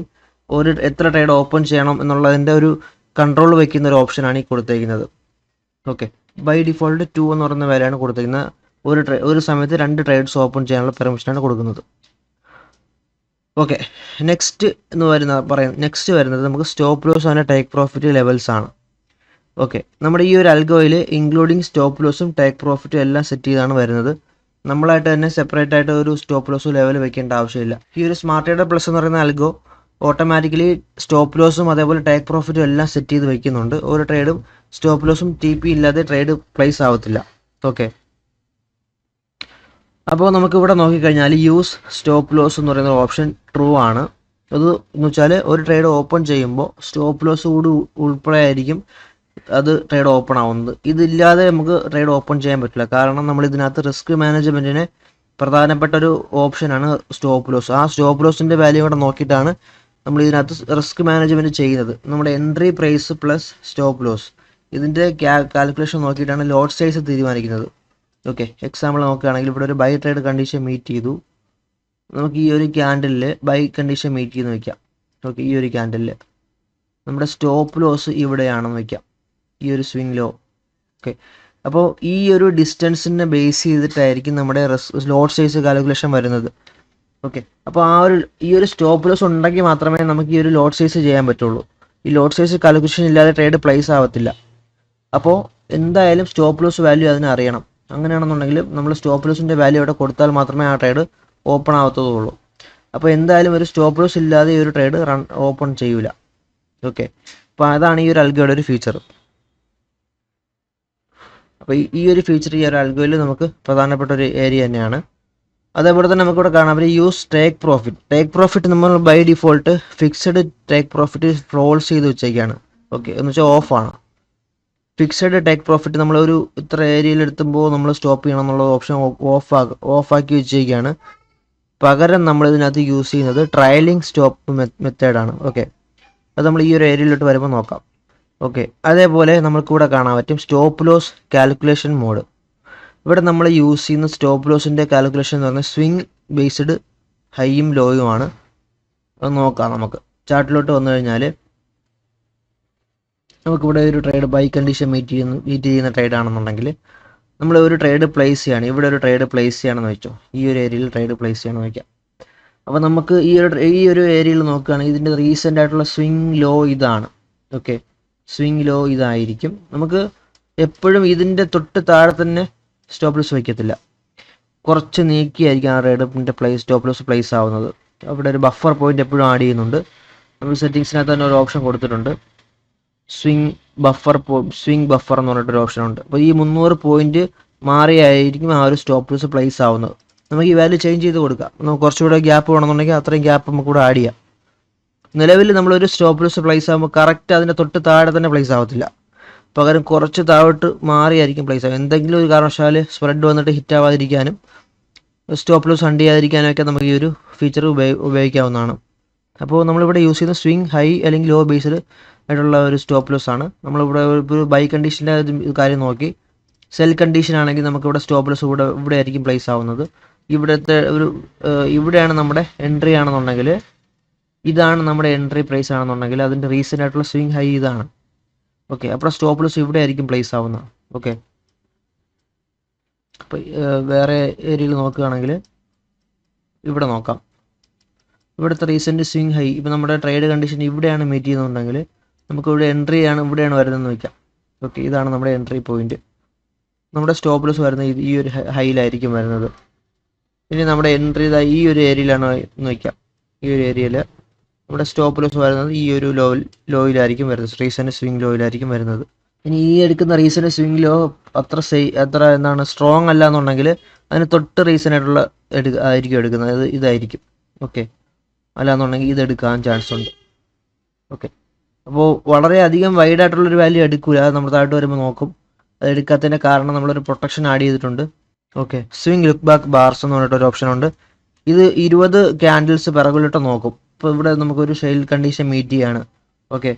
എത്ര ട്രേഡ് ഓപ്പൺ ചെയ്യണം എന്നുള്ളതിൻ്റെ ഒരു കൺട്രോൾ വയ്ക്കുന്ന ഒരു ഓപ്ഷനാണ് ഈ കൊടുത്തേക്കുന്നത്. ഓക്കെ, ബൈ ഡിഫോൾട്ട് 2 എന്ന് പറയുന്ന വിലയാണ് കൊടുത്തിരിക്കുന്നത്. ഒരു സമയത്ത് 2 ട്രേഡ്സ് ഓപ്പൺ ചെയ്യാനുള്ള പെർമിഷനാണ് കൊടുക്കുന്നത്. ഓക്കെ, നെക്സ്റ്റ് വരുന്നത് നമുക്ക് stop loss and take profit levels ആണ്. ഓക്കെ, നമ്മുടെ ഈ ഒരു അൽഗോയിൽ ഇൻക്ലൂഡിങ് സ്റ്റോപ്പ് ലോസും ടേക്ക് പ്രോഫിറ്റും എല്ലാം സെറ്റ് ചെയ്താണ് വരുന്നത്. നമ്മളായിട്ട് തന്നെ സെപ്പറേറ്റ് ആയിട്ട് ഒരു സ്റ്റോപ്പ് ലോസ് ലെവൽ വെക്കേണ്ട ആവശ്യമില്ല. ഈ ഒരു സ്മാർട്ട് ട്രേഡർ പ്ലസ് എന്ന് പറയുന്ന അൽഗോ ഓട്ടോമാറ്റിക്കലി സ്റ്റോപ്പ് ലോസും അതേപോലെ ടേക്ക് പ്രോഫിറ്റും എല്ലാം സെറ്റ് ചെയ്ത് വെക്കുന്നുണ്ട്. ഒരു ട്രേഡും സ്റ്റോപ്പ് ലോസും TP ഇല്ലാതെ ട്രേഡ് പ്ലേസ് ആവത്തില്ല. ഓക്കെ, അപ്പോൾ നമുക്കിവിടെ നോക്കിക്കഴിഞ്ഞാൽ യൂസ് സ്റ്റോപ്പ് ലോസ് എന്ന് പറയുന്ന ഓപ്ഷൻ ട്രൂ ആണ്. അത് എന്ന് വെച്ചാൽ ഒരു ട്രേഡ് ഓപ്പൺ ചെയ്യുമ്പോൾ സ്റ്റോപ്പ് ലോസ് കൂടി ഉൾപ്പെടെ ആയിരിക്കും അത് ട്രേഡ് ഓപ്പൺ ആവുന്നത്. ഇതില്ലാതെ നമുക്ക് ട്രേഡ് ഓപ്പൺ ചെയ്യാൻ പറ്റില്ല. കാരണം നമ്മൾ ഇതിനകത്ത് റിസ്ക് മാനേജ്മെൻറ്റിന് പ്രധാനപ്പെട്ട ഒരു ഓപ്ഷനാണ് സ്റ്റോപ്പ് ലോസ്. ആ സ്റ്റോപ്പ് ലോസിൻ്റെ വാല്യൂ കൂടെ നോക്കിയിട്ടാണ് നമ്മൾ ഇതിനകത്ത് റിസ്ക് മാനേജ്മെൻറ്റ് ചെയ്യുന്നത്. നമ്മുടെ entry price plus stop loss ഇതിൻ്റെ കാൽക്കുലേഷൻ നോക്കിയിട്ടാണ് ലോട്ട് സൈസ് തീരുമാനിക്കുന്നത്. ഓക്കെ, എക്സാമ്പിൾ നോക്കുകയാണെങ്കിൽ ഇവിടെ ഒരു ബൈ ട്രേഡ് കണ്ടീഷൻ മീറ്റ് ചെയ്തു. നമുക്ക് ഈ ഒരു ക്യാൻഡലിൽ ബൈ കണ്ടീഷൻ മീറ്റ് ചെയ്യുന്ന വയ്ക്കാം. ഓക്കെ, ഈ ഒരു ക്യാൻഡലിൽ നമ്മുടെ സ്റ്റോപ്പ് ലോസ് ഇവിടെയാണെന്ന് വയ്ക്കാം, ഈ ഒരു സ്വിംഗ് ലോ. ഓക്കെ, അപ്പോൾ ഈ ഒരു ഡിസ്റ്റൻസിനെ ബേസ് ചെയ്തിട്ടായിരിക്കും നമ്മുടെ ലോട്ട് സൈസ് കാൽക്കുലേഷൻ വരുന്നത്. ഓക്കെ, അപ്പോൾ ഈ ഒരു സ്റ്റോപ്പ് ലോസ് ഉണ്ടെങ്കിൽ മാത്രമേ നമുക്ക് ഈ ഒരു ലോട്ട് സൈസ് ചെയ്യാൻ പറ്റുള്ളൂ. ഈ ലോട്ട് സൈസ് കാൽക്കുലേഷൻ ഇല്ലാതെ ട്രേഡ് പ്ലേസ് ആവത്തില്ല. അപ്പോൾ എന്തായാലും സ്റ്റോപ്പ് ലോസ് വാല്യൂ അതിന് അറിയണം. അങ്ങനെയാണെന്നുണ്ടെങ്കിൽ നമ്മൾ സ്റ്റോപ്പ് ലോസിൻ്റെ വാല്യൂ ഇവിടെ കൊടുത്താൽ മാത്രമേ ആ ട്രേഡ് ഓപ്പൺ ആവത്തുള്ളൂ. അപ്പോൾ എന്തായാലും ഒരു സ്റ്റോപ്പ് ലോസ് ഇല്ലാതെ ഈ ഒരു ട്രേഡ് ഓപ്പൺ ചെയ്യൂല. ഓക്കെ, അപ്പോൾ അതാണ് ഈ ഒരു അൽഗോയുടെ ഒരു ഫീച്ചർ. അപ്പോൾ ഈ ഒരു ഫീച്ചർ ഈ ഒരു അൽഗോയിൽ നമുക്ക് പ്രധാനപ്പെട്ട ഒരു ഏരിയ തന്നെയാണ്. അതേപോലെ തന്നെ നമുക്കിവിടെ കാണാം യൂസ് ടേക്ക് പ്രോഫിറ്റ് നമ്മൾ by default fixed take profit rolls ചെയ്ത് വെച്ചേക്കാണ്. ഓക്കെ, എന്ന് വെച്ചാൽ ഓഫാണ്. ഫിക്സഡ് ടേക്ക് പ്രോഫിറ്റ് നമ്മൾ ഒരു ഇത്ര ഏരിയയിൽ എത്തുമ്പോൾ നമ്മൾ സ്റ്റോപ്പ് ചെയ്യണം എന്നുള്ള ഓപ്ഷൻ ഓഫാക്കി വെച്ചേക്കാണ്. പകരം നമ്മൾ ഇതിനകത്ത് യൂസ് ചെയ്യുന്നത് ട്രയലിംഗ് സ്റ്റോപ്പ് മെത്തേഡാണ്. ഓക്കെ, അത് നമ്മൾ ഈ ഒരു ഏരിയയിലോട്ട് വരുമ്പോൾ നോക്കാം. ഓക്കെ, അതേപോലെ നമുക്കിവിടെ കാണാൻ പറ്റും സ്റ്റോപ്പ് ലോസ് കാൽക്കുലേഷൻ മോഡ്. ഇവിടെ നമ്മൾ യൂസ് ചെയ്യുന്ന സ്റ്റോപ്പ് ലോസിൻ്റെ കാൽക്കുലേഷൻ എന്ന് പറഞ്ഞാൽ സ്വിംഗ് ബേസ്ഡ് ഹൈയും ലോയുമാണ്. അത് നോക്കാം. നമുക്ക് ചാർട്ടിലോട്ട് വന്നു കഴിഞ്ഞാൽ നമുക്കിവിടെ ഒരു ട്രേഡ് ബൈ കണ്ടീഷൻ മീറ്റ് ചെയ്യുന്ന ട്രേഡ് ആണെന്നുണ്ടെങ്കിൽ നമ്മൾ ഒരു ട്രേഡ് പ്ലേസ് ചെയ്യാണ്. ഇവിടെ ഒരു ട്രേഡ് പ്ലേസ് ചെയ്യണമെന്ന് വെച്ചോ, ഈ ഒരു ഏരിയയിൽ ട്രേഡ് പ്ലേസ് ചെയ്യണമെന്ന് വയ്ക്കാം. അപ്പോൾ നമുക്ക് ഈ ഒരു ഏരിയയിൽ നോക്കുകയാണെങ്കിൽ ഇതിൻ്റെ റീസെൻ്റ് ആയിട്ടുള്ള സ്വിങ് ലോ ഇതാണ്. ഓക്കെ, സ്വിങ് ലോ ഇതായിരിക്കും. നമുക്ക് എപ്പോഴും ഇതിൻ്റെ തൊട്ട് താഴെ തന്നെ സ്റ്റോപ്പ് ലോസ് വയ്ക്കത്തില്ല, കുറച്ച് നീക്കിയായിരിക്കും ആ റെഡിൻ്റെ സ്റ്റോപ്പ് ലോസ് പ്ലേസ് ആവുന്നത്. അവിടെ ഒരു ബഫർ പോയിന്റ് എപ്പോഴും ആഡ് ചെയ്യുന്നുണ്ട്. നമ്മൾ സെറ്റിങ്സിനകത്ത് തന്നെ ഒരു ഓപ്ഷൻ കൊടുത്തിട്ടുണ്ട്, സ്വിങ് ബഫർ എന്ന് പറഞ്ഞിട്ടൊരു ഓപ്ഷൻ ഉണ്ട്. അപ്പോൾ ഈ 300 പോയിന്റ് മാറിയായിരിക്കും ആ ഒരു സ്റ്റോപ്പ് ലോസ് പ്ലേസ് ആവുന്നത്. നമുക്ക് ഈ വാല്യൂ ചേഞ്ച് ചെയ്ത് കൊടുക്കാം. നമുക്ക് കുറച്ചുകൂടെ ഗ്യാപ്പ് വേണമെന്നുണ്ടെങ്കിൽ അത്രയും ഗ്യാപ്പ് നമുക്ക് കൂടെ ആഡ് ചെയ്യാം. നിലവിൽ നമ്മളൊരു സ്റ്റോപ്പ് ലോസ് പ്ലേസ് ആകുമ്പോൾ കറക്റ്റ് അതിൻ്റെ തൊട്ട് താഴെ തന്നെ പ്ലേസ് ആവത്തില്ല, പകരം കുറച്ച് താഴോട്ട് മാറിയായിരിക്കും പ്ലേസ് ആകും. എന്തെങ്കിലും ഒരു കാരണവശാൽ സ്പ്രെഡ് വന്നിട്ട് ഹിറ്റ് ആവാതിരിക്കാനും സ്റ്റോപ്പ് ലോസ് അണ്ട് ചെയ്യാതിരിക്കാനും ഒക്കെ നമുക്ക് ഈ ഒരു ഫീച്ചർ ഉപയോഗിക്കാവുന്നതാണ്. അപ്പോൾ നമ്മളിവിടെ യൂസ് ചെയ്യുന്ന സ്വിങ് ഹൈ അല്ലെങ്കിൽ ലോ ബേസ്ഡ് ആയിട്ടുള്ള ഒരു സ്റ്റോപ്പ് ലോസ് ആണ്. നമ്മളിവിടെ ഒരു ബൈ കണ്ടീഷൻ്റെ കാര്യം നോക്കി, സെൽ കണ്ടീഷൻ ആണെങ്കിൽ നമുക്കിവിടെ സ്റ്റോപ്പ് ലോസ് ഇവിടെ ആയിരിക്കും പ്ലേസ് ആവുന്നത്. ഇവിടെയാണ് നമ്മുടെ എൻട്രി ആണെന്നുണ്ടെങ്കിൽ, ഇതാണ് നമ്മുടെ എൻട്രി പ്രൈസ് ആണെന്നുണ്ടെങ്കിൽ അതിൻ്റെ റീസെൻ്റ് ആയിട്ടുള്ള സ്വിങ് ഹൈ ഇതാണ്. ഓക്കെ, അപ്പോൾ സ്റ്റോപ്പ് ലോസ് ഇവിടെ ആയിരിക്കും പ്ലേസ് ആവുന്നത്. ഓക്കെ, അപ്പോൾ വേറെ ഏരിയയിൽ നോക്കുകയാണെങ്കിൽ ഇവിടെ നോക്കാം. ഇവിടുത്തെ റീസെൻറ്റ് സ്വിങ് ഹൈ, ഇപ്പോൾ നമ്മുടെ ട്രേഡ് കണ്ടീഷൻ ഇവിടെയാണ് മീറ്റ് ചെയ്യുന്നുണ്ടെങ്കിൽ നമുക്ക് ഇവിടെയാണ് വരുന്നതെന്ന് വയ്ക്കാം. ഓക്കെ, ഇതാണ് നമ്മുടെ എൻട്രി പോയിന്റ്. നമ്മുടെ സ്റ്റോപ്പ് ലോസ് വരുന്നത് ഈ ഒരു ഹൈയിലായിരിക്കും വരുന്നത്. ഇനി നമ്മുടെ എൻട്രി ഈ ഒരു ഏരിയയിലാണ് എന്ന് വയ്ക്കാം. ഈ ഒരു ഏരിയയിൽ നമ്മുടെ സ്റ്റോപ്പ് ലോസ് വരുന്നത് ഈ ഒരു ലോയിലായിരിക്കും വരുന്നത്, റീസെൻറ്റ് സ്വിങ് ലോയിലായിരിക്കും വരുന്നത്. ഇനി ഈ എടുക്കുന്ന റീസെൻറ്റ് സ്വിങ് ലോ അത്ര എന്താണ് സ്ട്രോങ് അല്ല എന്നുണ്ടെങ്കിൽ അതിന് തൊട്ട് റീസൺ ആയിട്ടുള്ള ആയിരിക്കും എടുക്കുന്നത്, ഇതായിരിക്കും. ഓക്കെ, അല്ലാന്നുണ്ടെങ്കിൽ ഇത് എടുക്കാൻ ചാൻസ് ഉണ്ട്. ഓക്കെ, അപ്പോൾ വളരെയധികം വൈഡായിട്ടുള്ളൊരു വാല്യൂ എടുക്കില്ല, അത് നമ്മൾ താഴോട്ട് വരുമ്പോൾ നോക്കും. അത് എടുക്കാത്തതിൻ്റെ കാരണം നമ്മളൊരു പ്രൊട്ടക്ഷൻ ആഡ് ചെയ്തിട്ടുണ്ട്. Okay, swing look back bars എന്ന് പറഞ്ഞിട്ടൊരു ഓപ്ഷൻ ഉണ്ട്. ഇത് 20 ക്യാൻഡിൽസ് പിറകിലിട്ട് നോക്കും. ഇപ്പോൾ ഇവിടെ നമുക്കൊരു സെൽ കണ്ടീഷൻ മീറ്റ് ചെയ്യാണ്. ഓക്കെ,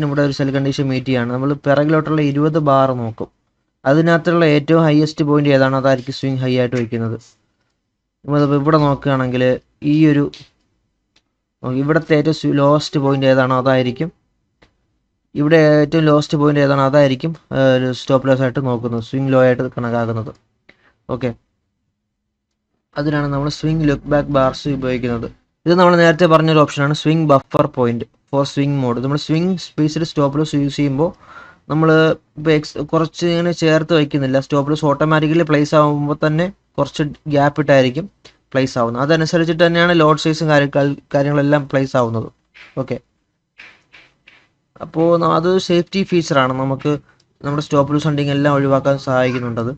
ഇവിടെ ഒരു സെൽ കണ്ടീഷൻ മീറ്റ് ചെയ്യാണ്. നമ്മൾ പിറകിലോട്ടുള്ള 20 ബാർ നോക്കും. അതിനകത്തുള്ള ഏറ്റവും ഹയസ്റ്റ് പോയിന്റ് ഏതാണോ അതായിരിക്കും സ്വിങ് ഹൈ ആയിട്ട് വയ്ക്കുന്നത്. ഇവിടെ നോക്കുകയാണെങ്കിൽ ഇവിടുത്തെ ഏറ്റവും ലോവസ്റ്റ് പോയിന്റ് ഏതാണോ അതായിരിക്കും, ഇവിടെ ഏറ്റവും ലോവസ്റ്റ് പോയിന്റ് ഏതാണോ അതായിരിക്കും ഒരു സ്റ്റോപ്പ് ലോസ് ആയിട്ട് നോക്കുന്നത്, സ്വിങ് ലോ ആയിട്ട് കണക്കാക്കുന്നത്. ഓക്കെ, അതിനാണ് നമ്മൾ സ്വിങ് ലുക്ക് ബാക്ക് ബാർസ് ഉപയോഗിക്കുന്നത്. ഇത് നമ്മൾ നേരത്തെ പറഞ്ഞൊരു ഓപ്ഷനാണ് swing buffer point for swing mode. നമ്മൾ സ്വിങ് സ്പേസിൽ സ്റ്റോപ്പ് ലോസ് യൂസ് ചെയ്യുമ്പോൾ നമ്മൾ ഇപ്പോൾ കുറച്ച് ഇങ്ങനെ ചേർത്ത് വയ്ക്കുന്നില്ല, സ്റ്റോപ്പ് ലോസ് ഓട്ടോമാറ്റിക്കലി പ്ലേസ് ആകുമ്പോൾ തന്നെ കുറച്ച് ഗ്യാപ്പ് ഇട്ടായിരിക്കും പ്ലേസ് ആവുന്നത്. അതനുസരിച്ചിട്ട് തന്നെയാണ് ലോഡ് സൈസും കാര്യങ്ങളെല്ലാം പ്ലേസ് ആവുന്നത്. ഓക്കെ, അപ്പോൾ അത് സേഫ്റ്റി ഫീച്ചറാണ്, നമുക്ക് നമ്മുടെ സ്റ്റോപ്പ് ലോസ് ഹണ്ടിങ് എല്ലാം ഒഴിവാക്കാൻ സഹായിക്കുന്നുണ്ടത്.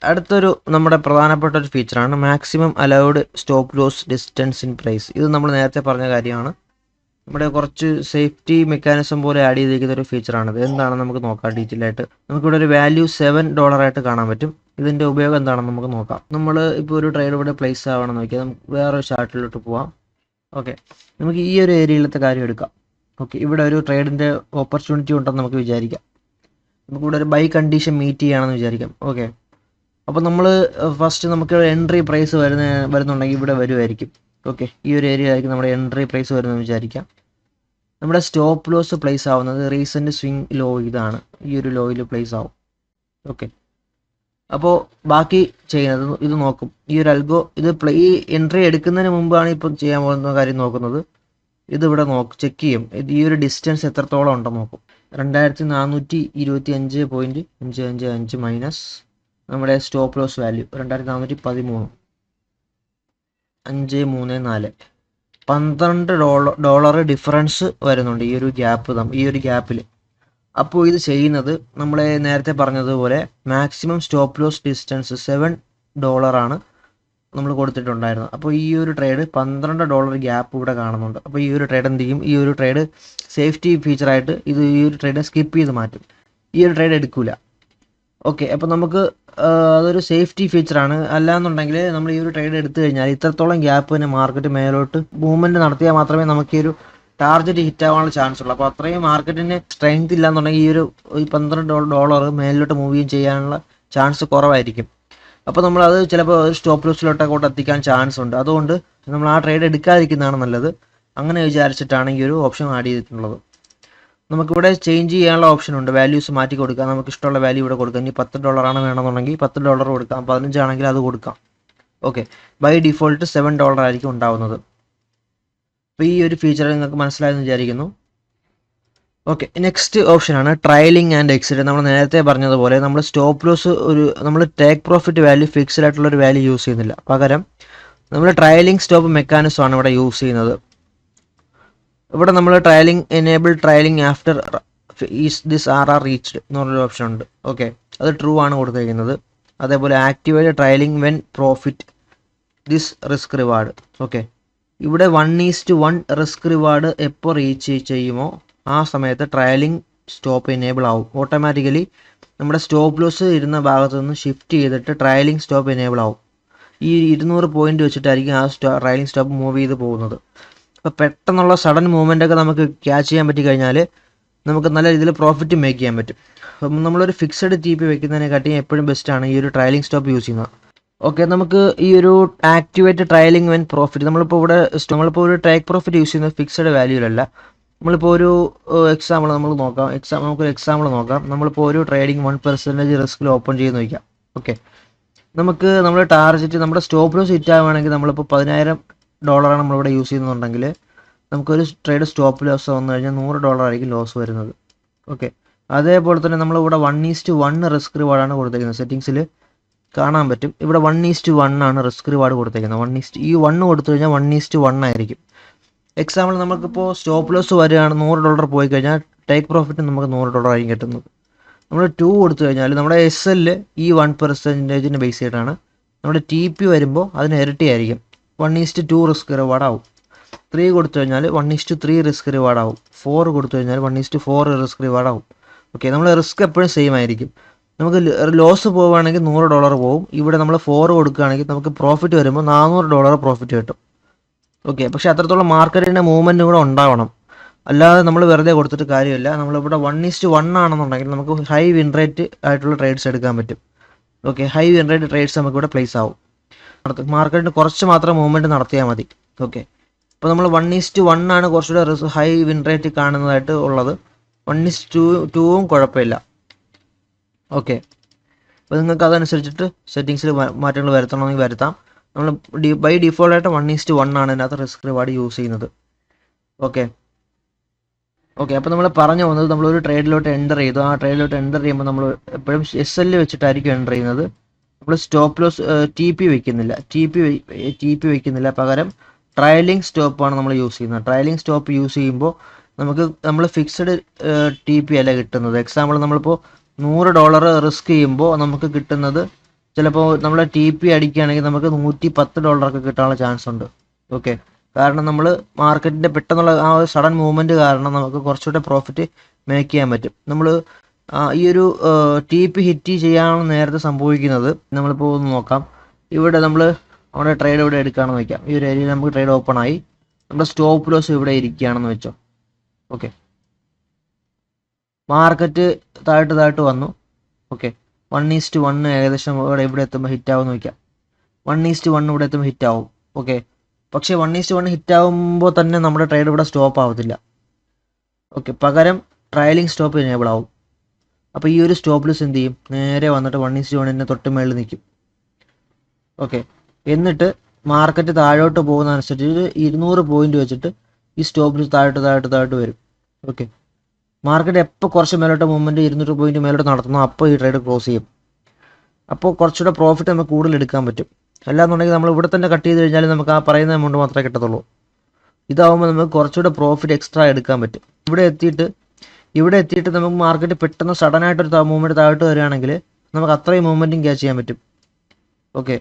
അടുത്തൊരു നമ്മുടെ പ്രധാനപ്പെട്ട ഒരു ഫീച്ചറാണ് maximum allowed stop loss distance in price. ഇത് നമ്മൾ നേരത്തെ പറഞ്ഞ കാര്യമാണ്. നമ്മുടെ കുറച്ച് സേഫ്റ്റി മെക്കാനിസം പോലെ ആഡ് ചെയ്തിരിക്കുന്ന ഒരു ഫീച്ചറാണിത്. എന്താണെന്ന് നമുക്ക് നോക്കാം ഡീറ്റെയിൽ ആയിട്ട്. നമുക്കിവിടെ ഒരു വാല്യൂ $7 ആയിട്ട് കാണാൻ പറ്റും. ഇതിൻ്റെ ഉപയോഗം എന്താണെന്ന് നമുക്ക് നോക്കാം. നമ്മൾ ഇപ്പോൾ ഒരു ട്രേഡ് ഇവിടെ പ്ലേസ് ആവണമെന്ന് നോക്കിയാൽ നമുക്ക് വേറൊരു ചാർട്ടിലോട്ട് പോവാം. ഓക്കെ, നമുക്ക് ഈ ഒരു ഏരിയയിലത്തെ കാര്യം എടുക്കാം. ഓക്കെ, ഇവിടെ ഒരു ട്രേഡിൻ്റെ ഓപ്പർച്യൂണിറ്റി ഉണ്ടെന്ന് നമുക്ക് വിചാരിക്കാം. നമുക്കിവിടെ ഒരു ബൈ കണ്ടീഷൻ മീറ്റ് ചെയ്യുകയാണെന്ന് വിചാരിക്കാം. ഓക്കെ, അപ്പോൾ നമ്മൾ ഫസ്റ്റ് നമുക്ക് എൻട്രി പ്രൈസ് വരുന്നുണ്ടെങ്കിൽ ഇവിടെ വരുമായിരിക്കും. ഓക്കെ, ഈ ഒരു ഏരിയ ആയിരിക്കും നമ്മുടെ എൻട്രി പ്രൈസ് വരുന്നതെന്ന് വിചാരിക്കാം. നമ്മുടെ സ്റ്റോപ്പ് ലോസ് പ്ലേസ് ആവുന്നത് റീസെൻറ്റ് സ്വിങ് ലോ ഇതാണ്, ഈ ഒരു ലോയിൽ പ്ലേസ് ആവും. ഓക്കെ, അപ്പോൾ ബാക്കി ചെയ്യുന്നത് ഇത് നോക്കും. ഈ ഒരു ഈ എൻട്രി എടുക്കുന്നതിന് മുമ്പാണ് ഇപ്പം ചെയ്യാൻ പോകുന്ന കാര്യം നോക്കുന്നത്. ഇതിവിടെ ചെക്ക് ചെയ്യും, ഈ ഒരു ഡിസ്റ്റൻസ് എത്രത്തോളം ഉണ്ടെന്ന് നോക്കും. 2425.555 മൈനസ് നമ്മുടെ സ്റ്റോപ്പ് ലോസ് വാല്യൂ 2413, 534, $12 ഡിഫറൻസ് വരുന്നുണ്ട് ഈ ഒരു ഗ്യാപ്പിൽ. അപ്പോൾ ഇത് ചെയ്യുന്നത് നമ്മളെ നേരത്തെ പറഞ്ഞതുപോലെ മാക്സിമം സ്റ്റോപ്പ് ലോസ് ഡിസ്റ്റൻസ് $7 ആണ് നമ്മൾ കൊടുത്തിട്ടുണ്ടായിരുന്നത്. അപ്പോൾ ഈ ഒരു ട്രേഡ് $12 ഗ്യാപ്പ് ഇവിടെ കാണുന്നുണ്ട്. അപ്പോൾ ഈ ഒരു ട്രേഡ് എന്ത് ചെയ്യും, ഈ ഒരു ട്രേഡ് സേഫ്റ്റി ഫീച്ചറായിട്ട് ഈ ഒരു ട്രേഡ് സ്കിപ്പ് ചെയ്ത് മാറ്റും, ഈ ഒരു ട്രേഡ് എടുക്കില്ല. ഓക്കെ, അപ്പോൾ നമുക്ക് അതൊരു സേഫ്റ്റി ഫീച്ചറാണ്. അല്ലാന്നുണ്ടെങ്കിൽ നമ്മൾ ഈ ഒരു ട്രേഡ് എടുത്തു കഴിഞ്ഞാൽ ഇത്രത്തോളം ഗ്യാപ്പ് തന്നെ മാർക്കറ്റ് മേലോട്ട് മൂവ്മെൻറ്റ് നടത്തിയാൽ മാത്രമേ നമുക്ക് ഈ ഒരു ടാർഗറ്റ് ഹിറ്റ് ആവാനുള്ള ചാൻസ് ഉള്ളൂ. അപ്പോൾ അത്രയും മാർക്കറ്റിന് സ്ട്രെങ്ത് ഇല്ലാന്നുണ്ടെങ്കിൽ ഈ $12 മേലോട്ട് മൂവ് ചെയ്യാനുള്ള ചാൻസ് കുറവായിരിക്കും. അപ്പോൾ നമ്മളത് ചിലപ്പോൾ ഒരു സ്റ്റോപ്പ് ലോസിലോട്ടൊക്കെ എത്തിക്കാൻ ചാൻസ് ഉണ്ട്. അതുകൊണ്ട് നമ്മൾ ആ ട്രേഡ് എടുക്കാതിരിക്കുന്നതാണ് നല്ലത്. അങ്ങനെ വിചാരിച്ചിട്ടാണ് ഈ ഒരു ഓപ്ഷൻ ആഡ് ചെയ്തിട്ടുള്ളത്. നമുക്കിവിടെ ചേഞ്ച് ചെയ്യാനുള്ള ഓപ്ഷൻ ഉണ്ട്, വാല്യൂസ് മാറ്റി കൊടുക്കാം. നമുക്ക് ഇഷ്ടമുള്ള വാല്യൂ ഇവിടെ കൊടുക്കാം. ഇനി $10 ആണ് വേണമെന്നുണ്ടെങ്കിൽ $10 കൊടുക്കാം, 15 ആണെങ്കിൽ അത് കൊടുക്കാം. ഓക്കെ, ബൈ ഡിഫോൾട്ട് $7 ആയിരിക്കും ഉണ്ടാവുന്നത്. അപ്പോൾ ഈ ഒരു ഫീച്ചർ നിങ്ങൾക്ക് മനസ്സിലായെന്ന് വിചാരിക്കുന്നു. ഓക്കെ, നെക്സ്റ്റ് ഓപ്ഷനാണ് ട്രയലിംഗ് ആൻഡ് എക്സിറ്റ്. നമ്മൾ നേരത്തെ പറഞ്ഞതുപോലെ നമ്മൾ സ്റ്റോപ്പ് ലോസ് നമ്മൾ ടേക്ക് പ്രോഫിറ്റ് വാല്യൂ ഫിക്സ്ഡ് ആയിട്ടുള്ള ഒരു വാല്യൂ യൂസ് ചെയ്യുന്നില്ല. പകരം നമ്മൾ ട്രയലിംഗ് സ്റ്റോപ്പ് മെക്കാനിസം ആണ് ഇവിടെ യൂസ് ചെയ്യുന്നത്. ഇവിടെ നമ്മൾ enable trailing after this R reached എന്ന് പറഞ്ഞൊരു ഓപ്ഷൻ ഉണ്ട്. ഓക്കെ, അത് ട്രൂ ആണ് കൊടുത്തിരിക്കുന്നത്. അതേപോലെ activate trailing when profit this risk reward. Okay, ഇവിടെ 1:1 റിസ്ക് റിവാർഡ് എപ്പോൾ റീച്ച് ചെയ്യുമോ ആ സമയത്ത് ട്രയലിംഗ് സ്റ്റോപ്പ് എനേബിൾ ആവും. ഓട്ടോമാറ്റിക്കലി നമ്മുടെ സ്റ്റോപ്പ് ലോസ് ഇരുന്ന ഭാഗത്തു നിന്ന് ഷിഫ്റ്റ് ചെയ്തിട്ട് ട്രയലിംഗ് സ്റ്റോപ്പ് എനേബിൾ ആവും. ഈ 200 പോയിന്റ് വെച്ചിട്ടായിരിക്കും ആ ട്രയലിംഗ് സ്റ്റോപ്പ് മൂവ് ചെയ്ത് പോകുന്നത്. അപ്പോൾ പെട്ടെന്നുള്ള സഡൻ മൂവ്മെൻ്റ് ഒക്കെ നമുക്ക് ക്യാച്ച് ചെയ്യാൻ പറ്റി കഴിഞ്ഞാൽ നമുക്ക് നല്ല രീതിയിൽ പ്രോഫിറ്റ് മേക്ക് ചെയ്യാൻ പറ്റും. അപ്പം നമ്മളൊരു ഫിക്സഡ് TP വെക്കുന്നതിനെക്കാട്ടിയും എപ്പോഴും ബെസ്റ്റാണ് ഈ ഒരു ട്രയലിംഗ് സ്റ്റോപ്പ് യൂസ് ചെയ്യുന്നത്. ഓക്കെ, നമുക്ക് ഈ ഒരു ആക്ടിവേറ്റ് ട്രയലിംഗ് വെൻ പ്രോഫിറ്റ് നമ്മളിപ്പോൾ ഒരു ടേക്ക് പ്രോഫിറ്റ് യൂസ് ചെയ്യുന്നത് ഫിക്സഡ് വാല്യൂലല്ല. നമ്മളിപ്പോൾ ഒരു നമുക്കൊരു എക്സാമ്പിൾ നോക്കാം. നമ്മളിപ്പോൾ ഒരു ട്രേഡിംഗ് 1% റിസ്കിൽ ഓപ്പൺ ചെയ്ത് നോക്കാം. ഓക്കെ, നമ്മുടെ ടാർഗറ്റ് നമ്മുടെ സ്റ്റോപ്പ് ലോസ് ഹിറ്റ് ആവുകയാണെങ്കിൽ നമ്മളിപ്പോൾ $10,000 നമ്മളിവിടെ യൂസ് ചെയ്യുന്നുണ്ടെങ്കിൽ നമുക്കൊരു ട്രേഡ് സ്റ്റോപ്പ് ലോസ് വന്നു കഴിഞ്ഞാൽ $100 ആയിരിക്കും ലോസ് വരുന്നത്. ഓക്കെ, അതേപോലെ തന്നെ നമ്മളിവിടെ 1:1 റിസ്ക് റിവാർഡാണ് കൊടുത്തിരിക്കുന്നത്. സെറ്റിങ്സിൽ കാണാൻ പറ്റും. ഇവിടെ 1:1 ആണ് റിസ്ക് റിവാർഡ് കൊടുത്തിരിക്കുന്നത്. ഈ 1 കൊടുത്തു കഴിഞ്ഞാൽ 1:1 ആയിരിക്കും. എക്സാമ്പിൾ നമുക്കിപ്പോൾ സ്റ്റോപ്പ് ലോസ് വരികയാണ്, $100 പോയി കഴിഞ്ഞാൽ ടേക്ക് പ്രോഫിറ്റ് നമുക്ക് $100 ആയിരിക്കും കിട്ടുന്നത്. നമ്മൾ 2 കൊടുത്തു കഴിഞ്ഞാൽ നമ്മുടെ SL ഈ 1% ബേസ് ചെയ്തിട്ടാണ്. നമ്മുടെ TP വരുമ്പോൾ അതിന് ഇരട്ടിയായിരിക്കും, 1:2 റിസ്ക് റിവാർഡ് ആവും. 3 കൊടുത്തു കഴിഞ്ഞാൽ 1:3 റിസ്ക് റിവാർഡ് ആവും. 4 കൊടുത്തു കഴിഞ്ഞാൽ 1:4 റിസ്ക് റിവാർഡ് ആവും. ഓക്കെ, നമ്മൾ റിസ്ക് എപ്പോഴും സെയിം ആയിരിക്കും. നമുക്ക് ലോസ് പോവുകയാണെങ്കിൽ $100 പോവും. ഇവിടെ നമ്മൾ 4 കൊടുക്കുകയാണെങ്കിൽ നമുക്ക് പ്രോഫിറ്റ് വരുമ്പോൾ $400 പ്രോഫിറ്റ് കിട്ടും. ഓക്കെ, പക്ഷേ അത്രത്തോളം മാർക്കറ്റിൻ്റെ മൂവ്മെൻറ്റും കൂടെ ഉണ്ടാവണം. അല്ലാതെ നമ്മൾ വെറുതെ കൊടുത്തിട്ട് കാര്യമില്ല. നമ്മളിവിടെ 1:1 ആണെന്നുണ്ടെങ്കിൽ നമുക്ക് ഹൈ വിൻ റേറ്റ് ആയിട്ടുള്ള ട്രേഡ്സ് എടുക്കാൻ പറ്റും. Okay, high win rate trades നമുക്കിവിടെ പ്ലേസ് ആവും. മാർക്കറ്റിന് കുറച്ച് മാത്രം മൂവ്മെൻറ്റ് നടത്തിയാൽ മതി. ഓക്കെ, ഇപ്പോൾ നമ്മൾ 1:1 ആണ് കുറച്ചുകൂടെ ഹൈ വിൻ റേറ്റ് കാണുന്നതായിട്ട് ഉള്ളത്. 1:2 കുഴപ്പമില്ല. ഓക്കെ, അപ്പോൾ നിങ്ങൾക്ക് അതനുസരിച്ചിട്ട് സെറ്റിങ്സിൽ മാറ്റങ്ങൾ വരുത്തണമെങ്കിൽ വരുത്താം. നമ്മൾ ബൈ ഡിഫോൾട്ടായിട്ട് 1:1 ആണ് ഇതിനകത്ത് റിസ്ക് റിവാർഡ് യൂസ് ചെയ്യുന്നത്. ഓക്കെ, അപ്പോൾ നമ്മൾ പറഞ്ഞു പോകുന്നത് നമ്മളൊരു ട്രേഡിലോട്ട് എൻ്റർ ചെയ്തു. ആ ട്രേഡിലോട്ട് എൻ്റർ ചെയ്യുമ്പോൾ നമ്മൾ എപ്പോഴും SL വെച്ചിട്ടായിരിക്കും എൻ്റർ ചെയ്യുന്നത്. നമ്മൾ സ്റ്റോപ്പ് ലോസ് TP വയ്ക്കുന്നില്ല. പകരം ട്രയലിംഗ് സ്റ്റോപ്പാണ് നമ്മൾ യൂസ് ചെയ്യുന്നത്. ട്രയലിംഗ് സ്റ്റോപ്പ് യൂസ് ചെയ്യുമ്പോൾ നമ്മൾ ഫിക്സഡ് TP അല്ല കിട്ടുന്നത്. എക്സാമ്പിൾ നമ്മളിപ്പോൾ $100 റിസ്ക് ചെയ്യുമ്പോൾ നമുക്ക് കിട്ടുന്നത് ചിലപ്പോൾ നമ്മളെ TP അടിക്കുകയാണെങ്കിൽ നമുക്ക് $110 ഒക്കെ കിട്ടാനുള്ള ചാൻസ് ഉണ്ട്. ഓക്കെ, കാരണം നമ്മൾ മാർക്കറ്റിൻ്റെ പെട്ടെന്നുള്ള ആ ഒരു സഡൻ മൂവ്മെൻറ്റ് കാരണം നമുക്ക് കുറച്ചുകൂടെ പ്രോഫിറ്റ് മേക്ക് ചെയ്യാൻ പറ്റും. നമ്മൾ ഈ ഒരു TP ഹിറ്റ് ചെയ്യാൻ നേരത്തെ സംഭവിക്കുന്നത് നമ്മളിപ്പോൾ ഒന്ന് നോക്കാം. ഇവിടെ നമ്മുടെ ട്രേഡ് ഇവിടെ എടുക്കുകയാണെന്ന് വയ്ക്കാം. ഈ ഒരു ഏരിയയിൽ നമുക്ക് ട്രേഡ് ഓപ്പൺ ആയി, നമ്മുടെ സ്റ്റോപ്പ് ലോസ് ഇവിടെ ഇരിക്കുകയാണെന്ന് വെച്ചോ. ഓക്കെ, മാർക്കറ്റ് താഴ്ത്ത് വന്നു. ഓക്കെ, 1:1 ഏകദേശം ഇവിടെ എത്തുമ്പോൾ ഹിറ്റ് ആവുമെന്ന് വയ്ക്കാം. 1:1 ഇവിടെ എത്തുമ്പോൾ ഹിറ്റ് ആവും. ഓക്കെ, പക്ഷേ 1:1 ഹിറ്റ് ആവുമ്പോൾ തന്നെ നമ്മുടെ ട്രേഡ് ഇവിടെ സ്റ്റോപ്പ് ആവത്തില്ല. ഓക്കെ, പകരം ട്രയലിംഗ് സ്റ്റോപ്പ് എനേബിൾ ആവും. അപ്പോൾ ഈ ഒരു സ്റ്റോപ്പ് ലോസ് എന്ത് ചെയ്യും, നേരെ വന്നിട്ട് 1:1 തൊട്ട് മേളിൽ നിൽക്കും. ഓക്കെ, എന്നിട്ട് മാർക്കറ്റ് താഴോട്ട് പോകുന്നതനുസരിച്ച് 200 പോയിന്റ് വെച്ചിട്ട് ഈ സ്റ്റോപ്പ് ലോസ് താഴോട്ട് വരും. ഓക്കെ, മാർക്കറ്റ് എപ്പോൾ കുറച്ച് മേലോട്ട് മൂവ്മെൻറ്റ് 200 പോയിന്റ് മേലോട്ട് നടത്തുന്നു അപ്പോൾ ഈ ട്രേഡ് ക്ലോസ് ചെയ്യും. അപ്പോൾ കുറച്ചുകൂടെ പ്രോഫിറ്റ് നമുക്ക് കൂടുതൽ എടുക്കാൻ പറ്റും. അല്ലാന്നുണ്ടെങ്കിൽ നമ്മൾ ഇവിടെ തന്നെ കട്ട് ചെയ്ത് കഴിഞ്ഞാൽ നമുക്ക് ആ പറയുന്ന എമൗണ്ട് മാത്രമേ കിട്ടത്തുള്ളൂ. ഇതാവുമ്പോൾ നമുക്ക് കുറച്ചുകൂടെ പ്രോഫിറ്റ് എക്സ്ട്രാ എടുക്കാൻ പറ്റും. ഇവിടെ എത്തിയിട്ട് നമുക്ക് മാർക്കറ്റ് പെട്ടെന്ന് സഡനായിട്ടൊരു മൂവ്മെൻറ്റ് താഴോട്ട് വരികയാണെങ്കിൽ നമുക്ക് അത്രയും മൂവ്മെൻറ്റും ക്യാച്ച് ചെയ്യാൻ പറ്റും. ഓക്കെ,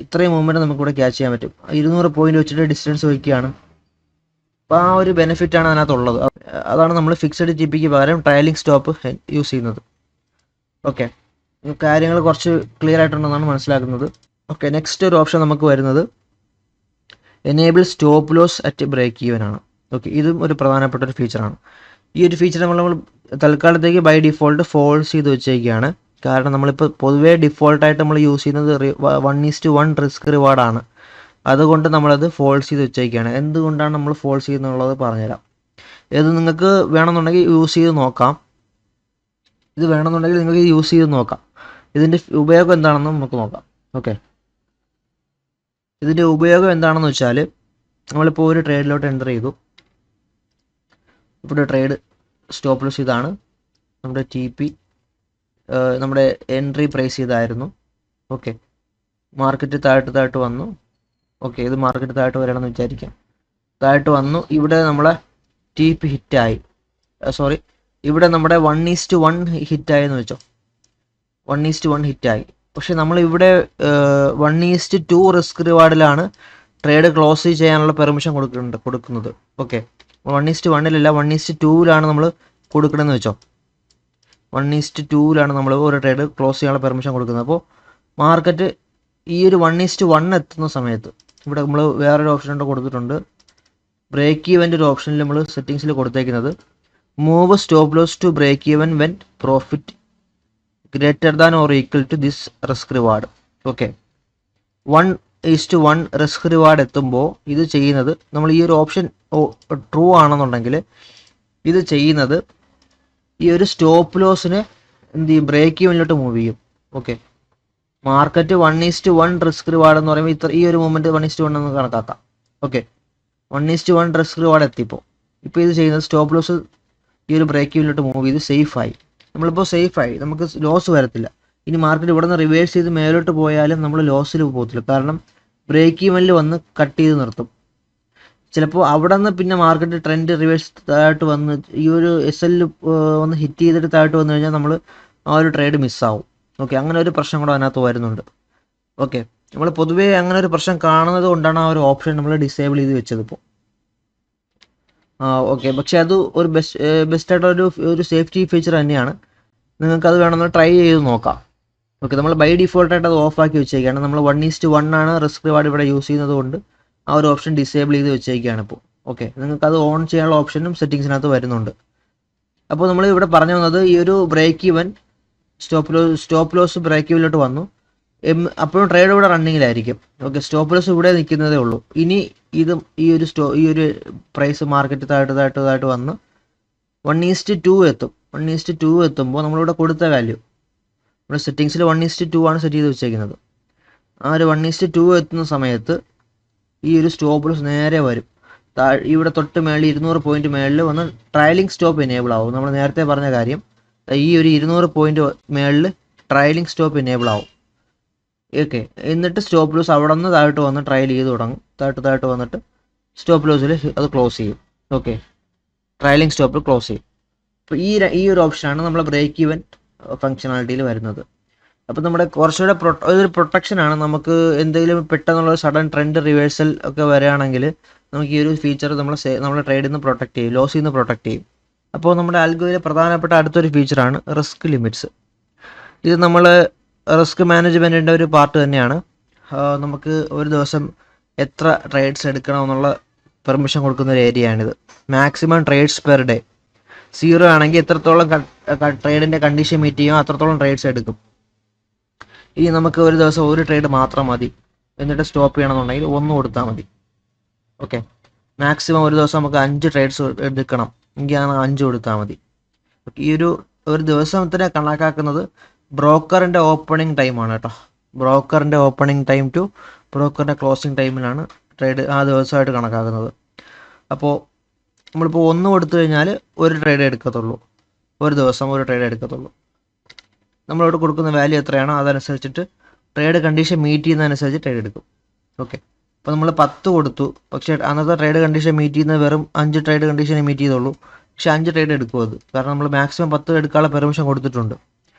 ഇത്രയും മൂവ്മെൻറ്റ് നമുക്കിവിടെ ക്യാച്ച് ചെയ്യാൻ പറ്റും. 200 പോയിന്റ് വെച്ചിട്ട് ഡിസ്റ്റൻസ് വയ്ക്കുകയാണ്. അപ്പോൾ ആ ഒരു ബെനിഫിറ്റാണ് അതിനകത്തുള്ളത്. അതാണ് നമ്മൾ ഫിക്സഡ് TPക്ക് പകരം ട്രയലിംഗ് സ്റ്റോപ്പ് യൂസ് ചെയ്യുന്നത്. ഓക്കെ, കാര്യങ്ങൾ കുറച്ച് ക്ലിയർ ആയിട്ടുണ്ടെന്നാണ് മനസ്സിലാക്കുന്നത്. ഓക്കെ, നെക്സ്റ്റ് ഒരു ഓപ്ഷൻ നമുക്ക് വരുന്നത് enable stop loss at break even ആണ്. ഓക്കെ, ഇതും ഒരു പ്രധാനപ്പെട്ട ഒരു ഫീച്ചറാണ്. ഈ ഒരു ഫീച്ചർ നമ്മൾ തൽക്കാലത്തേക്ക് ബൈ ഡിഫോൾട്ട് ഫോൾസ് ചെയ്ത് വെച്ചേക്കുകയാണ്. കാരണം നമ്മളിപ്പോൾ പൊതുവേ ഡിഫോൾട്ടായിട്ട് നമ്മൾ യൂസ് ചെയ്യുന്നത് 1:1 റിസ്ക് റിവാർഡാണ്. അതുകൊണ്ട് നമ്മളത് ഫോൾസ് ചെയ്ത് വെച്ചേക്കുകയാണ്. എന്തുകൊണ്ടാണ് നമ്മൾ ഫോൾസ് ചെയ്യുന്നുള്ളത് പറഞ്ഞുതരാം. ഇത് നിങ്ങൾക്ക് വേണമെന്നുണ്ടെങ്കിൽ യൂസ് ചെയ്ത് നോക്കാം. ഇതിൻ്റെ ഉപയോഗം എന്താണെന്ന് നമുക്ക് നോക്കാം. ഓക്കെ, ഇതിൻ്റെ ഉപയോഗം എന്താണെന്ന് വെച്ചാൽ, നമ്മളിപ്പോൾ ഒരു ട്രേഡിലോട്ട് എൻ്റർ ചെയ്തു. ഇവിടെ ട്രേഡ് സ്റ്റോപ്പ് ലോസ് ഇതാണ്, നമ്മുടെ TP നമ്മുടെ എൻട്രി പ്രൈസ് ഇതായിരുന്നു. ഓക്കെ, മാർക്കറ്റ് താഴോട്ട് വന്നു. ഓക്കെ, ഇത് മാർക്കറ്റ് താഴോട്ട് വരണമെന്ന് വിചാരിക്കാം. താഴോട്ട് വന്നു, ഇവിടെ നമ്മളെ TP ഹിറ്റായി. ഇവിടെ നമ്മുടെ 1:1 ഹിറ്റായി എന്ന് വെച്ചോ. 1:1 ഹിറ്റായി. പക്ഷെ നമ്മളിവിടെ 1:2 റിസ്ക് റിവാർഡിലാണ് ട്രേഡ് ക്ലോസ് ചെയ്യാനുള്ള പെർമിഷൻ കൊടുക്കുന്നത്. ഓക്കെ, 1:1 1:2 നമ്മൾ കൊടുക്കണമെന്ന് വെച്ചോ. 1:2 നമ്മൾ ഒരു ട്രേഡ് ക്ലോസ് ചെയ്യാനുള്ള പെർമിഷൻ കൊടുക്കുന്നത്. അപ്പോൾ മാർക്കറ്റ് ഈ ഒരു 1:1 എത്തുന്ന സമയത്ത് ഇവിടെ നമ്മൾ വേറൊരു ഓപ്ഷൻ കൊടുത്തിട്ടുണ്ട്. ബ്രേക്ക് ഈവൻ്റ് ഒരു ഓപ്ഷനിൽ നമ്മൾ സെറ്റിങ്സിൽ കൊടുത്തേക്കുന്നത് move stop loss to break even when profit greater than or equal to this risk reward. Okay, 1:1 risk reward എത്തുമ്പോൾ ഇത് ചെയ്യുന്നത്, നമ്മൾ ഈ ഒരു ഓപ്ഷൻ ട്രൂ ആണെന്നുണ്ടെങ്കിൽ ഇത് ചെയ്യുന്നത് ഈ ഒരു സ്റ്റോപ്പ് ലോസിനെ എന്ത് ചെയ്യും, ബ്രേക്ക് ഈവനിലോട്ട് മൂവ് ചെയ്യും. ഓക്കെ, മാർക്കറ്റ് 1:1 റിസ്ക് റിവാർഡ് എന്ന് പറയുമ്പോൾ ഈ ഒരു മൂവ്മെൻറ്റ് 1:1 എന്ന് കണക്കാക്കാം. ഓക്കെ, 1:1 റിസ്ക് റിവാർഡ് എത്തിപ്പോൾ ഇത് ചെയ്യുന്നത് സ്റ്റോപ്പ് ലോസ് ഈ ഒരു ബ്രേക്ക് ഈവനിലോട്ട് മൂവ് ചെയ്ത് സേഫായി. നമ്മളിപ്പോൾ സേഫായി, നമുക്ക് ലോസ് വരത്തില്ല. ഇനി മാർക്കറ്റ് ഇവിടെ നിന്ന് റിവേഴ്സ് ചെയ്ത് മേലോട്ട് പോയാലും നമ്മൾ ലോസിൽ പോകത്തില്ല. കാരണം ബ്രേക്ക് ഈവനിൽ വന്ന് കട്ട് ചെയ്ത് നിർത്തും. ചിലപ്പോൾ അവിടെ നിന്ന് പിന്നെ മാർക്കറ്റ് ട്രെൻഡ് റിവേഴ്സ് താഴോട്ട് വന്ന് ഈ ഒരു SL വന്ന് ഹിറ്റ് ചെയ്തിട്ട് താഴോട്ട് വന്നു കഴിഞ്ഞാൽ നമ്മൾ ആ ഒരു ട്രേഡ് മിസ്സാവും. ഓക്കെ, അങ്ങനെ ഒരു പ്രശ്നം കൂടെ അതിനകത്ത് വരുന്നുണ്ട്. ഓക്കെ, നമ്മൾ പൊതുവേ അങ്ങനെ ഒരു പ്രശ്നം കാണുന്നത് കൊണ്ടാണ് ആ ഒരു ഓപ്ഷൻ നമ്മൾ ഡിസേബിൾ ചെയ്ത് വെച്ചത് ഇപ്പോൾ. ഓക്കെ, പക്ഷെ അത് ഒരു ബെസ്റ്റായിട്ടുള്ള ഒരു സേഫ്റ്റി ഫീച്ചർ തന്നെയാണ്. നിങ്ങൾക്കത് വേണമെന്ന് ട്രൈ ചെയ്ത് നോക്കാം. ഓക്കെ, നമ്മൾ ബൈ ഡിഫോൾട്ടായിട്ട് അത് ഓഫാക്കി വെച്ചേക്കാണ്. നമ്മൾ 1:1 ആണ് റിസ്ക് റിവാർഡ് ഇവിടെ യൂസ് ചെയ്യുന്നത് കൊണ്ട് ആ ഒരു ഓപ്ഷൻ ഡിസേബിൾ ചെയ്ത് വെച്ചേക്കാണ് ഇപ്പോൾ. ഓക്കെ, നിങ്ങൾക്കത് ഓൺ ചെയ്യാനുള്ള ഓപ്ഷനും സെറ്റിങ്സിനകത്ത് വരുന്നുണ്ട്. അപ്പോൾ നമ്മൾ ഇവിടെ പറഞ്ഞു വന്നത് ഈ ഒരു break even stop loss break ഈവനിലോട്ട് വന്നു. അപ്പോഴും ട്രേഡ് ഇവിടെ റണ്ണിങ്ങിലായിരിക്കും. ഓക്കെ, സ്റ്റോപ്പ് ലോസ് ഇവിടെ നിൽക്കുന്നതേ ഉള്ളൂ. ഇനി ഈ ഒരു പ്രൈസ് മാർക്കറ്റ് താഴോട്ട് വന്ന് 1:2 എത്തും. 1:2 എത്തുമ്പോൾ നമ്മളിവിടെ കൊടുത്ത വാല്യൂ നമ്മുടെ സെറ്റിങ്സിൽ 1:2 ആണ് സെറ്റ് ചെയ്ത് വെച്ചേക്കുന്നത്. ആ ഒരു 1:2 എത്തുന്ന സമയത്ത് ഈ ഒരു സ്റ്റോപ്പ് ലോസ് നേരെ വരും. ഇവിടെ തൊട്ട് മേളിൽ 200 പോയിന്റ് മേളിൽ വന്ന് ട്രയലിംഗ് സ്റ്റോപ്പ് എനേബിൾ ആവും. നമ്മൾ നേരത്തെ പറഞ്ഞ കാര്യം, ഈ ഒരു 200 പോയിന്റ് മേളിൽ ട്രയലിംഗ് സ്റ്റോപ്പ് എനേബിൾ ആവും. ഓക്കെ, എന്നിട്ട് സ്റ്റോപ്പ് ലോസ് അവിടെ നിന്ന് താഴോട്ട് വന്ന് ട്രയൽ ചെയ്ത് തുടങ്ങും. താഴോട്ട് വന്നിട്ട് സ്റ്റോപ്പ് ലോസിൽ അത് ക്ലോസ് ചെയ്യും. ഓക്കെ, ട്രയലിംഗ് സ്റ്റോപ്പിൽ ക്ലോസ് ചെയ്യും. അപ്പോൾ ഈ ഒരു ഓപ്ഷനാണ് നമ്മളെ ബ്രേക്ക് ഈവൻ ഫങ്ഷനാലിറ്റിയിൽ വരുന്നത്. അപ്പോൾ നമ്മുടെ കുറച്ചുകൂടെ ഒരു പ്രൊട്ടക്ഷനാണ്. നമുക്ക് എന്തെങ്കിലും പെട്ടെന്നുള്ള സഡൻ ട്രെൻഡ് റിവേഴ്സൽ ഒക്കെ വരികയാണെങ്കിൽ നമുക്ക് ഈ ഒരു ഫീച്ചർ നമ്മളെ ട്രേഡിൽ നിന്ന് പ്രൊട്ടക്ട് ചെയ്യും, ലോസിൽ നിന്ന് പ്രൊട്ടക്ട് ചെയ്യും. അപ്പോൾ നമ്മുടെ ആൽഗോയിലെ പ്രധാനപ്പെട്ട അടുത്തൊരു ഫീച്ചറാണ് റിസ്ക് ലിമിറ്റ്സ്. ഇത് നമ്മൾ റിസ്ക് മാനേജ്മെൻറ്റിൻ്റെ ഒരു പാർട്ട് തന്നെയാണ്. നമുക്ക് ഒരു ദിവസം എത്ര ട്രേഡ്സ് എടുക്കണമെന്നുള്ള പെർമിഷൻ കൊടുക്കുന്ന ഒരു ഏരിയയാണിത്. മാക്സിമം ട്രേഡ്സ് പെർ ഡേ 0 ആണെങ്കിൽ എത്രത്തോളം ട്രേഡിൻ്റെ കണ്ടീഷൻ മീറ്റ് ചെയ്യുമോ അത്രത്തോളം ട്രേഡ്സ് എടുക്കും. ഇനി നമുക്ക് ഒരു ദിവസം ഒരു ട്രേഡ് മാത്രം മതി, എന്നിട്ട് സ്റ്റോപ്പ് ചെയ്യണമെന്നുണ്ടെങ്കിൽ 1 കൊടുത്താൽ മതി. ഓക്കെ, മാക്സിമം ഒരു ദിവസം നമുക്ക് 5 ട്രേഡ്സ് എടുക്കണം എങ്കിൽ 5 കൊടുത്താൽ മതി. ഈ ഒരു ദിവസത്തിന് കണക്കാക്കുന്നത് ബ്രോക്കറിൻ്റെ ഓപ്പണിംഗ് ടൈമാണ് കേട്ടോ. ബ്രോക്കറിൻ്റെ ഓപ്പണിംഗ് ടൈം ടു ബ്രോക്കറിൻ്റെ ക്ലോസിംഗ് ടൈമിലാണ് ട്രേഡ് ആ ദിവസമായിട്ട് കണക്കാക്കുന്നത്. അപ്പോൾ നമ്മളിപ്പോൾ 1 കൊടുത്തു കഴിഞ്ഞാൽ ഒരു ട്രേഡ് എടുക്കത്തുള്ളൂ, ഒരു ദിവസം ഒരു ട്രേഡ് എടുക്കത്തുള്ളൂ. നമ്മളോട് കൊടുക്കുന്ന വാല്യൂ എത്രയാണോ അതനുസരിച്ചിട്ട് ട്രേഡ് കണ്ടീഷൻ മീറ്റ് ചെയ്യുന്നതനുസരിച്ച് ട്രേഡ് എടുക്കും. ഓക്കെ, അപ്പോൾ നമ്മൾ 10 കൊടുത്തു, പക്ഷേ അന്നത്തെ ട്രേഡ് കണ്ടീഷൻ മീറ്റ് ചെയ്യുന്നത് വെറും 5 ട്രേഡ് കണ്ടീഷനെ മീറ്റ് ചെയ്തുള്ളൂ. പക്ഷേ 5 ട്രേഡ് എടുക്കും അത്, കാരണം നമ്മൾ മാക്സിമം 10 എടുക്കാനുള്ള പെർമിഷൻ കൊടുത്തിട്ടുണ്ട്.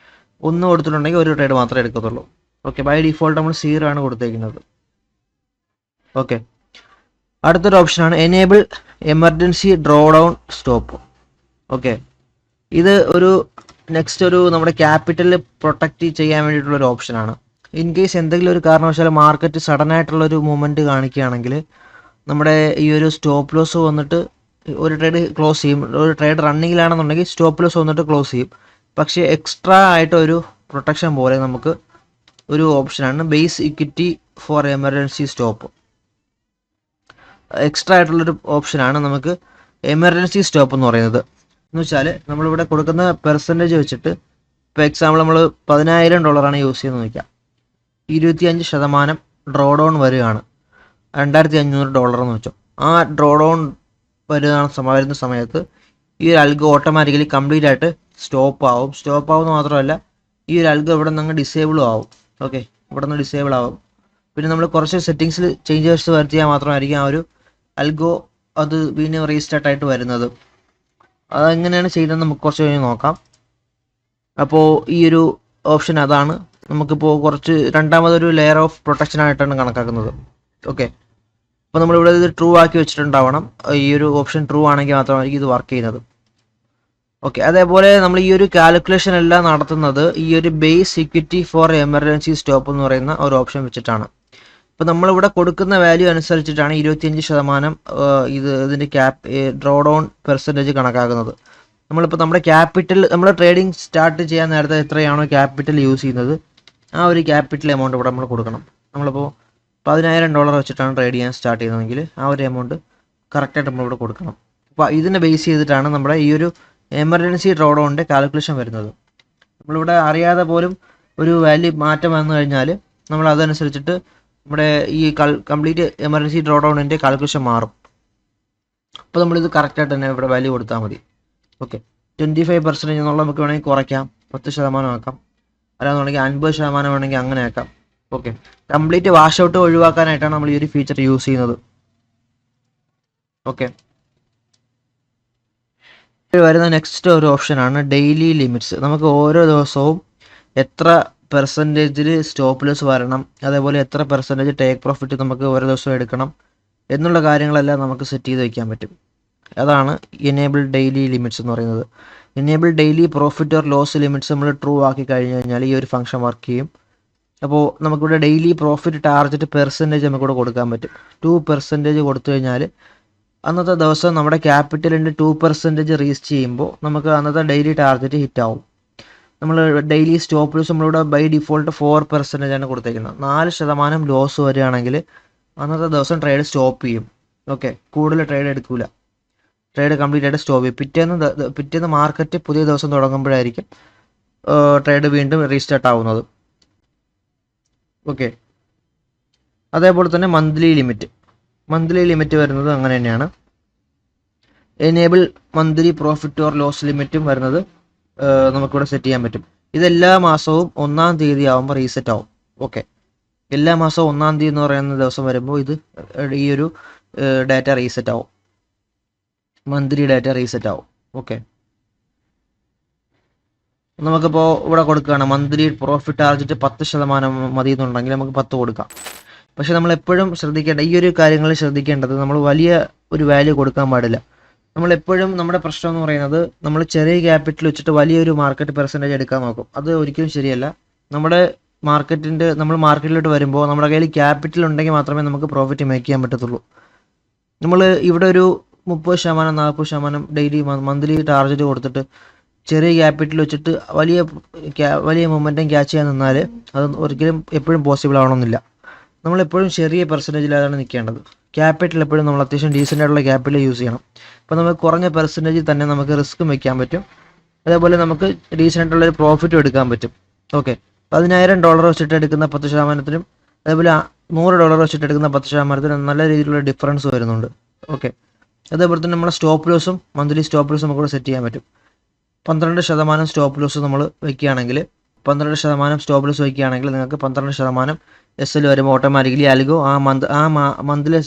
1 കൊടുത്തിട്ടുണ്ടെങ്കിൽ ഒരു ട്രേഡ് മാത്രമേ എടുക്കത്തുള്ളൂ. ഓക്കെ, ബൈ ഡിഫോൾട്ട് നമ്മൾ 0 ആണ് കൊടുത്തേക്കുന്നത്. ഓക്കെ, അടുത്തൊരു ഓപ്ഷനാണ് enable emergency draw down stop. Okay, ഇത് നമ്മുടെ ക്യാപിറ്റൽ പ്രൊട്ടക്റ്റ് ചെയ്യാൻ വേണ്ടിയിട്ടുള്ളൊരു ഓപ്ഷനാണ്. ഇൻ കേസ് എന്തെങ്കിലും ഒരു കാരണവശാൽ മാർക്കറ്റ് സഡൻ ആയിട്ടുള്ളൊരു മൂവ്മെൻറ്റ് കാണിക്കുകയാണെങ്കിൽ നമ്മുടെ ഈ ഒരു സ്റ്റോപ്പ് ലോസ് വന്നിട്ട് ഒരു ട്രേഡ് ക്ലോസ് ചെയ്യും. ഒരു ട്രേഡ് റണ്ണിങ്ങിലാണെന്നുണ്ടെങ്കിൽ സ്റ്റോപ്പ് ലോസ് വന്നിട്ട് ക്ലോസ് ചെയ്യും. പക്ഷേ എക്സ്ട്രാ ആയിട്ട് ഒരു പ്രൊട്ടക്ഷൻ പോലെ നമുക്ക് ഒരു ഓപ്ഷനാണ് base equity four emergency stop. Extra ആയിട്ടുള്ളൊരു ഓപ്ഷനാണ് നമുക്ക് എമർജൻസി സ്റ്റോപ്പ് എന്ന് പറയുന്നത്. എന്ന് വെച്ചാൽ നമ്മളിവിടെ കൊടുക്കുന്ന പെർസെൻറ്റേജ് വെച്ചിട്ട്, ഇപ്പോൾ എക്സാമ്പിൾ നമ്മൾ $10,000 യൂസ് ചെയ്യുന്നത് നോക്കാം, 25% ഡ്രോ ഡൗൺ വരികയാണ്. $2500 എന്ന് വെച്ചോ. ആ ഡ്രോ ഡൗൺ വരുന്ന സമയത്ത് ഈ ഒരു അൽഗോ ഓട്ടോമാറ്റിക്കലി കംപ്ലീറ്റ് ആയിട്ട് സ്റ്റോപ്പ് ആവുമെന്ന് മാത്രമല്ല, ഈ ഒരു അൽഗോ ഇവിടെ നിന്ന് ഡിസേബിളും ആവും. ഓക്കെ, ഇവിടെ നിന്ന് ഡിസേബിൾ ആവും. പിന്നെ നമ്മൾ കുറച്ച് സെറ്റിങ്സിൽ ചേഞ്ചേഴ്സ് വരുത്തിയാൽ മാത്രമായിരിക്കും ആ ഒരു അൽഗോ അത് വീണ്ടും റീസ്റ്റാർട്ട് ആയിട്ട് വരുന്നത്. അതെങ്ങനെയാണ് ചെയ്യുന്നത് നമുക്ക് കുറച്ച് കഴിഞ്ഞ് നോക്കാം. അപ്പോൾ ഈ ഒരു ഓപ്ഷൻ അതാണ്. നമുക്കിപ്പോൾ കുറച്ച് രണ്ടാമതൊരു ലെയർ ഓഫ് പ്രൊട്ടക്ഷൻ ആയിട്ടാണ് കണക്കാക്കുന്നത്. ഓക്കെ, അപ്പോൾ നമ്മളിവിടെ ഇത് ട്രൂ ആക്കി വെച്ചിട്ടുണ്ടാവണം. ഈ ഒരു ഓപ്ഷൻ ട്രൂ ആണെങ്കിൽ മാത്രമായിരിക്കും ഇത് വർക്ക് ചെയ്യുന്നത്. ഓക്കെ, അതേപോലെ നമ്മൾ ഈ ഒരു കാൽക്കുലേഷൻ എല്ലാം നടത്തുന്നത് ഈ ഒരു base equity four emergency stop എന്ന് പറയുന്ന ഒരു ഓപ്ഷൻ വെച്ചിട്ടാണ്. ഇപ്പോൾ നമ്മളിവിടെ കൊടുക്കുന്ന വാല്യൂ അനുസരിച്ചിട്ടാണ് 25% ഇതിൻ്റെ ഡ്രോ ഡൗൺ പെർസെൻറ്റേജ് കണക്കാക്കുന്നത്. നമ്മളിപ്പോൾ നമ്മുടെ ക്യാപിറ്റൽ, നമ്മൾ ട്രേഡിംഗ് സ്റ്റാർട്ട് ചെയ്യാൻ നേരത്തെ എത്രയാണോ ക്യാപിറ്റൽ യൂസ് ചെയ്യുന്നത് ആ ഒരു ക്യാപിറ്റൽ എമൗണ്ട് ഇവിടെ നമ്മൾ കൊടുക്കണം. നമ്മളിപ്പോൾ $10,000 വെച്ചിട്ടാണ് ട്രേഡ് ചെയ്യാൻ സ്റ്റാർട്ട് ചെയ്യുന്നതെങ്കിൽ ആ ഒരു എമൗണ്ട് കറക്റ്റായിട്ട് നമ്മളിവിടെ കൊടുക്കണം. അപ്പോൾ ഇതിനെ ബേസ് ചെയ്തിട്ടാണ് നമ്മുടെ ഈ ഒരു എമർജൻസി ഡ്രോ ഡൗണിൻ്റെ കാൽക്കുലേഷൻ വരുന്നത്. നമ്മളിവിടെ അറിയാതെ പോലും ഒരു വാല്യൂ മാറ്റം വന്നു കഴിഞ്ഞാൽ നമ്മൾ അതനുസരിച്ചിട്ട് നമ്മുടെ ഈ കംപ്ലീറ്റ് എമർജൻസി ഡ്രോ ഡൗണിൻ്റെ കാൽക്കുലേഷൻ മാറും. അപ്പോൾ നമ്മളിത് കറക്റ്റായിട്ട് തന്നെ ഇവിടെ വാല്യൂ കൊടുത്താൽ മതി. ഓക്കെ, 25% എന്നുള്ള നമുക്ക് വേണമെങ്കിൽ കുറയ്ക്കാം, 10% ആക്കാം, അല്ലാന്നുണ്ടെങ്കിൽ 50% വേണമെങ്കിൽ അങ്ങനെ ആക്കാം. ഓക്കെ, കംപ്ലീറ്റ് വാഷ് ഔട്ട് ഒഴിവാക്കാനായിട്ടാണ് നമ്മൾ ഈ ഒരു ഫീച്ചർ യൂസ് ചെയ്യുന്നത്. ഓക്കെ, വരുന്ന നെക്സ്റ്റ് ഒരു ഓപ്ഷനാണ് ഡെയിലി ലിമിറ്റ്സ്. നമുക്ക് ഓരോ ദിവസവും എത്ര പെർസെൻറ്റേജിൽ സ്റ്റോപ്പ് ലോസ് വരണം, അതേപോലെ എത്ര പെർസെൻറ്റേജ് ടേക്ക് പ്രോഫിറ്റ് നമുക്ക് ഓരോ ദിവസവും എടുക്കണം എന്നുള്ള കാര്യങ്ങളെല്ലാം നമുക്ക് സെറ്റ് ചെയ്ത് വയ്ക്കാൻ പറ്റും. അതാണ് എനേബിൾ ഡെയിലി ലിമിറ്റ്സ് എന്ന് പറയുന്നത്. Enable daily profit or loss limits നമ്മൾ ട്രൂ ആക്കി കഴിഞ്ഞ് കഴിഞ്ഞാൽ ഈ ഒരു ഫംഗ്ഷൻ വർക്ക് ചെയ്യും. അപ്പോൾ നമുക്കിവിടെ ഡെയിലി പ്രോഫിറ്റ് ടാർഗറ്റ് പെർസെൻറ്റേജ് നമുക്കിവിടെ കൊടുക്കാൻ പറ്റും. 2% കൊടുത്തു കഴിഞ്ഞാൽ അന്നത്തെ ദിവസം നമ്മുടെ ക്യാപിറ്റലിൻ്റെ 2% റീച്ച് ചെയ്യുമ്പോൾ നമുക്ക് അന്നത്തെ ഡെയിലി ടാർഗറ്റ് ഹിറ്റ് ആവും. നമ്മൾ ഡെയിലി സ്റ്റോപ്പ് ലോസ് നമ്മളിവിടെ ബൈ ഡിഫോൾട്ട് 4% ആണ് കൊടുത്തേക്കുന്നത്. 4% ലോസ് വരികയാണെങ്കിൽ അന്നത്തെ ദിവസം ട്രേഡ് സ്റ്റോപ്പ് ചെയ്യും. ഓക്കെ, കൂടുതൽ ട്രേഡ് എടുക്കില്ല, ട്രേഡ് കംപ്ലീറ്റ് ആയിട്ട് സ്റ്റോപ്പ് ചെയ്യും. പിറ്റേന്ന് മാർക്കറ്റ് പുതിയ ദിവസം തുടങ്ങുമ്പോഴായിരിക്കും ട്രേഡ് വീണ്ടും റീസ്റ്റാർട്ട് ആവുന്നത്. ഓക്കെ, അതേപോലെ തന്നെ മന്ത്ലി ലിമിറ്റ് വരുന്നത് അങ്ങനെ തന്നെയാണ്. Enable monthly profit or loss ലിമിറ്റും വരുന്നത് നമുക്കിവിടെ സെറ്റ് ചെയ്യാൻ പറ്റും. ഇതെല്ലാ മാസവും 1-ാം തീയതി ആകുമ്പോൾ റീസെറ്റ് ആവും. ഓക്കെ, എല്ലാ മാസവും 1-ാം തീയതി എന്ന് പറയുന്ന ദിവസം വരുമ്പോൾ ഈ ഒരു ഡാറ്റ റീസെറ്റ് ആവും, മന്ത്ലി ഡാറ്റ റീസെറ്റ് ആവും. ഓക്കെ, നമുക്കിപ്പോൾ ഇവിടെ കൊടുക്കുകയാണ് മന്ത്ലി പ്രോഫിറ്റ് ടാർഗറ്റ് 10% മതി എന്നുണ്ടെങ്കിൽ നമുക്ക് 10 കൊടുക്കാം. പക്ഷെ നമ്മൾ എപ്പോഴും ഈ ഒരു കാര്യങ്ങളിൽ ശ്രദ്ധിക്കേണ്ടത് നമ്മൾ വലിയ ഒരു വാല്യൂ കൊടുക്കാൻ പാടില്ല. നമ്മളെപ്പോഴും നമ്മുടെ പ്രശ്നം എന്ന് പറയുന്നത് നമ്മൾ ചെറിയ ക്യാപിറ്റൽ വെച്ചിട്ട് വലിയൊരു മാർക്കറ്റ് പെർസെൻറ്റേജ് എടുക്കാൻ നോക്കും. അത് ഒരിക്കലും ശരിയല്ല. നമ്മൾ മാർക്കറ്റിലോട്ട് വരുമ്പോൾ നമ്മുടെ കയ്യിൽ ക്യാപിറ്റൽ ഉണ്ടെങ്കിൽ മാത്രമേ നമുക്ക് പ്രോഫിറ്റ് മേക്ക് ചെയ്യാൻ പറ്റത്തുള്ളൂ. നമ്മൾ ഇവിടെ ഒരു 30% 40% ഡെയിലി മന്ത്ലി ടാർഗറ്റ് കൊടുത്തിട്ട് ചെറിയ ക്യാപിറ്റൽ വെച്ചിട്ട് വലിയ മൊമെൻറ്റം ക്യാച്ച് ചെയ്യാൻ നിന്നാൽ അത് ഒരിക്കലും എപ്പോഴും പോസിബിൾ ആവണമെന്നില്ല. നമ്മളെപ്പോഴും ചെറിയ പെർസെൻറ്റേജിലാണ് നിൽക്കേണ്ടത്. ക്യാപിറ്റൽ എപ്പോഴും നമ്മൾ അത്യാവശ്യം ഡീസൻ്റ് ആയിട്ടുള്ള ക്യാപിറ്റൽ യൂസ് ചെയ്യണം. അപ്പോൾ നമുക്ക് കുറഞ്ഞ പെർസെൻറ്റേജിൽ തന്നെ നമുക്ക് റിസ്ക് വയ്ക്കാൻ പറ്റും, അതേപോലെ നമുക്ക് ഡീസൻ്റ് ആയിട്ടുള്ളൊരു പ്രോഫിറ്റും എടുക്കാൻ പറ്റും. ഓക്കെ, $10,000 വെച്ചിട്ട് എടുക്കുന്ന 10%-നും അതേപോലെ $100 വെച്ചിട്ട് എടുക്കുന്ന 10%-നും നല്ല രീതിയിലുള്ള ഡിഫറൻസ് വരുന്നുണ്ട്. ഓക്കെ, അതേപോലെ തന്നെ നമ്മുടെ സ്റ്റോപ്പ് ലോസും മന്ത്ലി സ്റ്റോപ്പ് ലോസും നമുക്കിവിടെ സെറ്റ് ചെയ്യാൻ പറ്റും. 12% സ്റ്റോപ്പ് ലോസ് നമ്മൾ വയ്ക്കുകയാണെങ്കിൽ 12% സ്റ്റോപ്പ് ലോസ് വയ്ക്കുകയാണെങ്കിൽ നിങ്ങൾക്ക് 12% SL വരുമ്പോൾ ഓട്ടോമാറ്റിക്കലി അൽഗോ ആ മന്തിലെ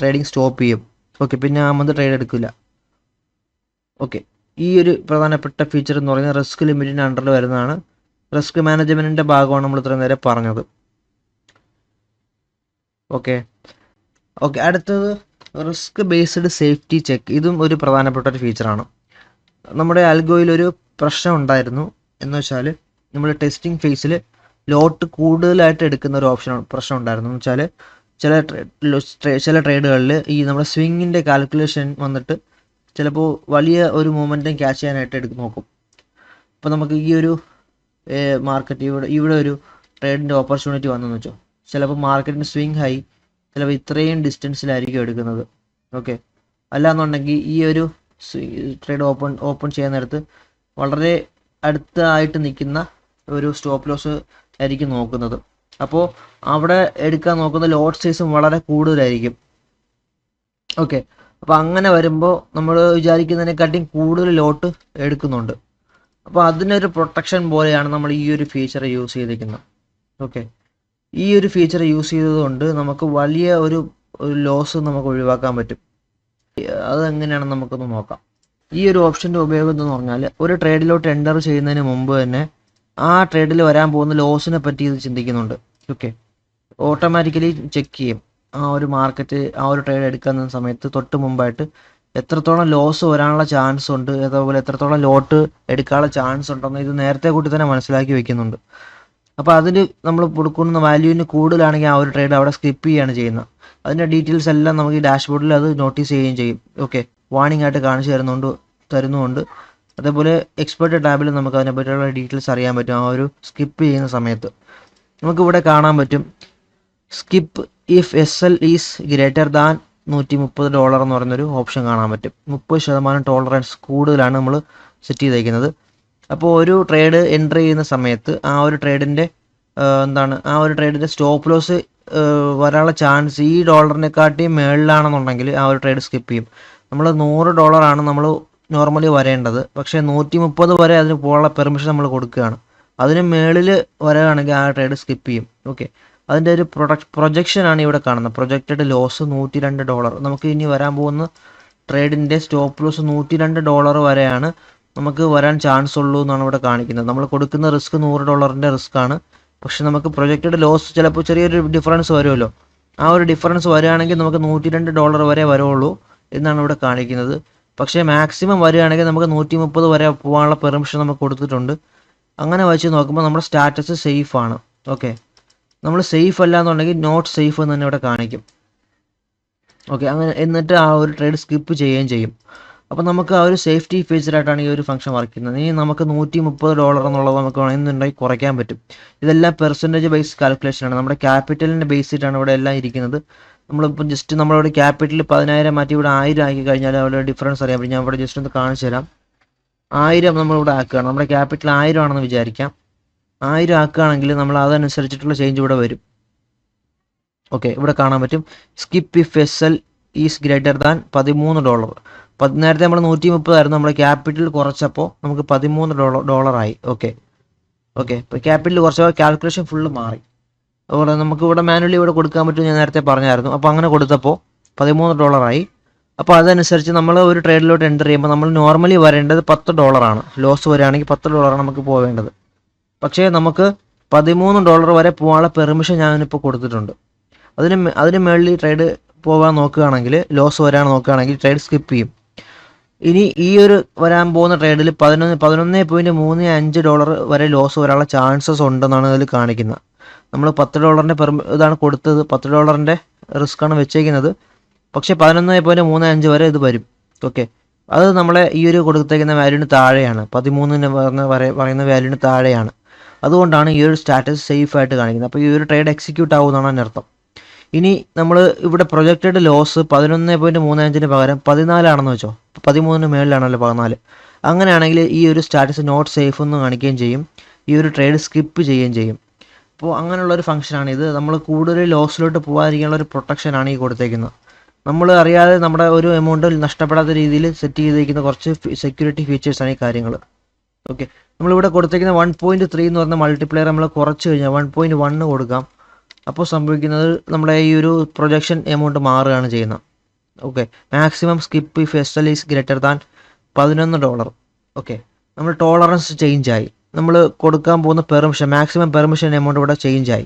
ട്രേഡിങ് സ്റ്റോപ്പ് ചെയ്യും. ഓക്കെ, പിന്നെ ആ മന്ത് ട്രേഡ് എടുക്കില്ല. ഓക്കെ, ഈ ഒരു പ്രധാനപ്പെട്ട ഫീച്ചർ എന്ന് പറയുന്നത് റിസ്ക് ലിമിറ്റിൻ്റെ അണ്ടറിൽ വരുന്നതാണ്. റിസ്ക് മാനേജ്മെൻറ്റിൻ്റെ ഭാഗമാണ് നമ്മൾ ഇത്രയും നേരം പറഞ്ഞത്. ഓക്കെ, അടുത്തത് റിസ്ക് ബേസ്ഡ് സേഫ്റ്റി ചെക്ക്. ഇതും ഒരു പ്രധാനപ്പെട്ട ഒരു ഫീച്ചറാണ്. നമ്മുടെ ആൽഗോയിൽ ഒരു പ്രശ്നം ഉണ്ടായിരുന്നു. എന്ന് വെച്ചാൽ നമ്മൾ ടെസ്റ്റിംഗ് ഫേസിൽ ലോട്ട് കൂടുതലായിട്ട് എടുക്കുന്ന ഒരു പ്രശ്നം ഉണ്ടായിരുന്നു. എന്ന് വെച്ചാൽ ചില ട്രേഡുകളിൽ ഈ നമ്മുടെ സ്വിങ്ങിൻ്റെ കാൽക്കുലേഷൻ വന്നിട്ട് ചിലപ്പോൾ വലിയ ഒരു മൊമെൻറ്റം ക്യാച്ച് ചെയ്യാനായിട്ട് നോക്കും. അപ്പോൾ നമുക്ക് ഈ ഒരു മാർക്കറ്റ് ഇവിടെ ഒരു ട്രേഡിൻ്റെ ഓപ്പർച്യൂണിറ്റി വന്നെന്ന് വെച്ചോ, ചിലപ്പോൾ മാർക്കറ്റിൻ്റെ സ്വിങ് ഹൈ ചിലപ്പോൾ ഇത്രയും ഡിസ്റ്റൻസിലായിരിക്കും എടുക്കുന്നത്. ഓക്കെ, അല്ലാന്നുണ്ടെങ്കിൽ ഈ ഒരു ട്രേഡ് ഓപ്പൺ ചെയ്യാൻ നേരത്ത് വളരെ അടുത്തായിട്ട് നിൽക്കുന്ന ഒരു സ്റ്റോപ്പ് ലോസ് ആയിരിക്കും നോക്കുന്നത്. അപ്പോൾ അവിടെ എടുക്കാൻ നോക്കുന്ന ലോട്ട് സൈസും വളരെ കൂടുതലായിരിക്കും. ഓക്കെ, അപ്പോൾ അങ്ങനെ വരുമ്പോൾ നമ്മൾ വിചാരിക്കുന്നതിനെക്കാട്ടിയും കൂടുതൽ ലോട്ട് എടുക്കുന്നുണ്ട്. അപ്പോൾ അതിനൊരു പ്രൊട്ടക്ഷൻ പോലെയാണ് നമ്മൾ ഈ ഒരു ഫീച്ചർ യൂസ് ചെയ്തിരിക്കുന്നത്. ഓക്കെ, ഈ ഒരു ഫീച്ചർ യൂസ് ചെയ്തതുകൊണ്ട് നമുക്ക് വലിയ ഒരു ലോസ് നമുക്ക് ഒഴിവാക്കാൻ പറ്റും. അതെങ്ങനെയാണെന്ന് നമുക്കൊന്ന് നോക്കാം. ഈ ഒരു ഓപ്ഷൻ്റെ ഉപയോഗം എന്ന് പറഞ്ഞാൽ ഒരു ട്രേഡിലോട്ട് എൻ്റർ ചെയ്യുന്നതിന് മുമ്പ് തന്നെ ആ ട്രേഡിൽ വരാൻ പോകുന്ന ലോസിനെ പറ്റി ഇത് ചിന്തിക്കുന്നുണ്ട്. ഓക്കെ, ഓട്ടോമാറ്റിക്കലി ചെക്ക് ചെയ്യും ആ ഒരു മാർക്കറ്റ് ആ ഒരു ട്രേഡ് എടുക്കുന്ന സമയത്ത് തൊട്ട് മുമ്പായിട്ട് എത്രത്തോളം ലോസ് വരാനുള്ള ചാൻസ് ഉണ്ട്, അതേപോലെ എത്രത്തോളം ലോട്ട് എടുക്കാനുള്ള ചാൻസ് ഉണ്ടെന്ന് ഇത് നേരത്തെ കൂട്ടി തന്നെ മനസ്സിലാക്കി വെക്കുന്നുണ്ട്. അപ്പോൾ അതിൽ നമ്മൾ കൊടുക്കുന്ന വാല്യൂവിന് കൂടുതലാണെങ്കിൽ ആ ഒരു ട്രേഡ് അവിടെ സ്കിപ്പ് ചെയ്യുകയാണ് ചെയ്യുന്നത്. അതിൻ്റെ ഡീറ്റെയിൽസ് എല്ലാം നമുക്ക് ഈ ഡാഷ്ബോർഡിൽ അത് നോട്ടീസ് ചെയ്യുകയും ചെയ്യും. ഓക്കെ, വാർണിംഗ് ആയിട്ട് കാണിച്ചു തരുന്നുണ്ട്. അതേപോലെ എക്സ്പെർട്ട് ടാബിൽ നമുക്ക് അതിനെപ്പറ്റിയുള്ള ഡീറ്റെയിൽസ് അറിയാൻ പറ്റും. ആ ഒരു സ്കിപ്പ് ചെയ്യുന്ന സമയത്ത് നമുക്കിവിടെ കാണാൻ പറ്റും skip if SL is greater than $130 എന്ന് പറയുന്നൊരു ഓപ്ഷൻ കാണാൻ പറ്റും. 30% ടോളറൻസ് കൂടുതലാണ് നമ്മൾ സെറ്റ് ചെയ്തേക്കുന്നത്. അപ്പോൾ ഒരു ട്രേഡ് എൻ്റർ ചെയ്യുന്ന സമയത്ത് ആ ഒരു ട്രേഡിൻ്റെ സ്റ്റോപ്പ് ലോസ് വരാനുള്ള ചാൻസ് ഈ ഡോളറിനെക്കാട്ടിയും മേളിലാണെന്നുണ്ടെങ്കിൽ ആ ഒരു ട്രേഡ് സ്കിപ്പ് ചെയ്യും. നമ്മൾ $100 നമ്മൾ നോർമലി വരേണ്ടത്, പക്ഷേ 130 വരെ അതിന് പോകാനുള്ള പെർമിഷൻ നമ്മൾ കൊടുക്കുകയാണ്. അതിന് മേളിൽ വരികയാണെങ്കിൽ ആ ട്രേഡ് സ്കിപ്പ് ചെയ്യും. ഓക്കെ, അതിൻ്റെ ഒരു പ്രൊജക്ഷനാണ് ഇവിടെ കാണുന്നത്. Projected loss $102. നമുക്ക് ഇനി വരാൻ പോകുന്ന ട്രേഡിൻ്റെ സ്റ്റോപ്പ് ലോസ് $102 വരെയാണ് നമുക്ക് വരാൻ ചാൻസ് ഉള്ളൂ എന്നാണ് ഇവിടെ കാണിക്കുന്നത്. നമ്മൾ കൊടുക്കുന്ന റിസ്ക് $100 റിസ്ക് ആണ്. പക്ഷെ നമുക്ക് പ്രൊജക്റ്റഡ് ലോസ് ചിലപ്പോൾ ചെറിയൊരു ഡിഫറൻസ് വരുമല്ലോ. ആ ഒരു ഡിഫറൻസ് വരികയാണെങ്കിൽ നമുക്ക് $102 വരെ വരുള്ളൂ എന്നാണ് ഇവിടെ കാണിക്കുന്നത്. പക്ഷേ മാക്സിമം വരികയാണെങ്കിൽ നമുക്ക് 130 വരെ പോകാനുള്ള പെർമിഷൻ നമുക്ക് കൊടുത്തിട്ടുണ്ട്. അങ്ങനെ വെച്ച് നോക്കുമ്പോൾ നമ്മുടെ സ്റ്റാറ്റസ് സേഫ് ആണ്. ഓക്കെ, നമ്മൾ സേഫ് അല്ല എന്നുണ്ടെങ്കിൽ നോട്ട് സേഫ് എന്ന് തന്നെ ഇവിടെ കാണിക്കും. ഓക്കെ, അങ്ങനെ എന്നിട്ട് ആ ഒരു ട്രേഡ് സ്കിപ്പ് ചെയ്യുകയും ചെയ്യും. അപ്പോൾ നമുക്ക് ആ ഒരു സേഫ്റ്റി ഫീച്ചറായിട്ടാണ് ഈ ഒരു ഫംഗ്ഷൻ വർക്ക് ചെയ്യുന്നത്. ഇനി നമുക്ക് $130 എന്നുള്ളത് നമുക്ക് വേണമെന്നുണ്ടെങ്കിൽ കുറയ്ക്കാൻ പറ്റും. ഇതെല്ലാം പെർസെൻറ്റേജ് ബേസ് കാൽക്കുലേഷനാണ്. നമ്മുടെ ക്യാപിറ്റലിൻ്റെ ബേസ് ചെയ്തിട്ടാണ് ഇവിടെ എല്ലാം ഇരിക്കുന്നത്. നമ്മളിപ്പോൾ ജസ്റ്റ് നമ്മളിവിടെ ക്യാപിറ്റൽ 10,000 മാറ്റി ഇവിടെ 1000 ആക്കി കഴിഞ്ഞാൽ അവിടെ ഡിഫറൻസ് അറിയാൻ പറ്റും. ഞാൻ ഇവിടെ ജസ്റ്റ് ഒന്ന് കാണിച്ചു തരാം. 1000 നമ്മളിവിടെ ആക്കുകയാണ്. നമ്മുടെ ക്യാപിറ്റൽ 1000 ആണെന്ന് വിചാരിക്കാം. 1000 ആക്കുകയാണെങ്കിൽ നമ്മൾ അതനുസരിച്ചിട്ടുള്ള ചേഞ്ച് ഇവിടെ വരും. ഓക്കെ, ഇവിടെ കാണാൻ പറ്റും skip if SL is greater than $13. നേരത്തെ നമ്മൾ 130 ആയിരുന്നു. നമ്മൾ ക്യാപിറ്റൽ കുറച്ചപ്പോൾ നമുക്ക് $13 ആയി. ഓക്കെ, ഇപ്പോൾ ക്യാപിറ്റൽ കുറച്ചപ്പോൾ കാൽക്കുലേഷൻ ഫുള്ള് മാറി. അതുപോലെ നമുക്ക് ഇവിടെ മാനുവലി ഇവിടെ കൊടുക്കാൻ പറ്റും, ഞാൻ നേരത്തെ പറഞ്ഞായിരുന്നു. അപ്പോൾ അങ്ങനെ കൊടുത്തപ്പോൾ $13 ആയി. അപ്പോൾ അതനുസരിച്ച് നമ്മൾ ഒരു ട്രേഡിലോട്ട് എൻ്റർ ചെയ്യുമ്പോൾ നമ്മൾ നോർമലി വരേണ്ടത് $10 ആണ്. ലോസ് വരികയാണെങ്കിൽ $10 നമുക്ക് പോവേണ്ടത്. പക്ഷേ നമുക്ക് $13 വരെ പോകാനുള്ള പെർമിഷൻ ഞാനിപ്പോൾ കൊടുത്തിട്ടുണ്ട്. അതിന് മുകളിൽ ട്രേഡ് പോകാൻ നോക്കുകയാണെങ്കിൽ, ലോസ് വരാൻ നോക്കുകയാണെങ്കിൽ ട്രേഡ് സ്കിപ്പ് ചെയ്യും. ഇനി ഈ ഒരു വരാൻ പോകുന്ന ട്രേഡിൽ $11.35 വരെ ലോസ് വരാനുള്ള ചാൻസസ് ഉണ്ടെന്നാണ് അതിൽ കാണിക്കുന്നത്. നമ്മൾ $10 ഇതാണ് കൊടുത്തത്, $10 റിസ്ക് ആണ് വെച്ചേക്കുന്നത്. പക്ഷേ 11.35 വരെ ഇത് വരും. ഓക്കെ, അത് നമ്മളെ ഈ ഒരു കൊടുത്തേക്കുന്ന വാല്യൂവിന് താഴെയാണ്. 13 പറയുന്ന വാല്യൂവിന് താഴെയാണ്. അതുകൊണ്ടാണ് ഈ ഒരു സ്റ്റാറ്റസ് സേഫ് ആയിട്ട് കാണിക്കുന്നത്. അപ്പോൾ ഈ ഒരു ട്രേഡ് എക്സിക്യൂട്ട് ആവുമെന്നാണ് അതിനർത്ഥം. ഇനി നമ്മൾ ഇവിടെ പ്രൊജക്റ്റഡ് ലോസ് 11.35 പകരം 14 ആണെന്ന് വെച്ചോ. 13 മേളിലാണല്ലോ 14. അങ്ങനെയാണെങ്കിൽ ഈ ഒരു സ്റ്റാറ്റസ് നോട്ട് സേഫ് എന്ന് കാണിക്കുകയും ചെയ്യും. ഈ ഒരു ട്രേഡ് സ്കിപ്പ് ചെയ്യുകയും ചെയ്യും. അപ്പോൾ അങ്ങനെയുള്ളൊരു ഫംഗ്ഷനാണ് ഇത്. നമ്മൾ കൂടുതൽ ലോസിലോട്ട് പോകാതിരിക്കാനുള്ള ഒരു പ്രൊട്ടക്ഷനാണ് ഈ കൊടുത്തേക്കുന്നത്. നമ്മൾ അറിയാതെ നമ്മുടെ ഒരു എമൗണ്ട് നഷ്ടപ്പെടാത്ത രീതിയിൽ സെറ്റ് ചെയ്തിരിക്കുന്ന കുറച്ച് സെക്യൂരിറ്റി ഫീച്ചേഴ്സാണ് ഈ കാര്യങ്ങൾ. ഓക്കെ, നമ്മളിവിടെ കൊടുത്തേക്കുന്ന 1.3 എന്ന് പറഞ്ഞ മൾട്ടിപ്ലെയർ നമ്മൾ കുറച്ച് കഴിഞ്ഞാൽ 1.1 കൊടുക്കാം. അപ്പോൾ സംഭവിക്കുന്നത് നമ്മുടെ ഈ ഒരു പ്രൊജക്ഷൻ എമൗണ്ട് മാറുകയാണ് ചെയ്യുന്നത്. Okay, maximum skip if SL is greater than $11. Okay, നമ്മൾ ടോളറൻസ് ചേഞ്ചായി. നമ്മൾ കൊടുക്കാൻ പോകുന്ന പെർമിഷൻ, മാക്സിമം പെർമിഷൻ എമൗണ്ട് ഇവിടെ ചേഞ്ചായി.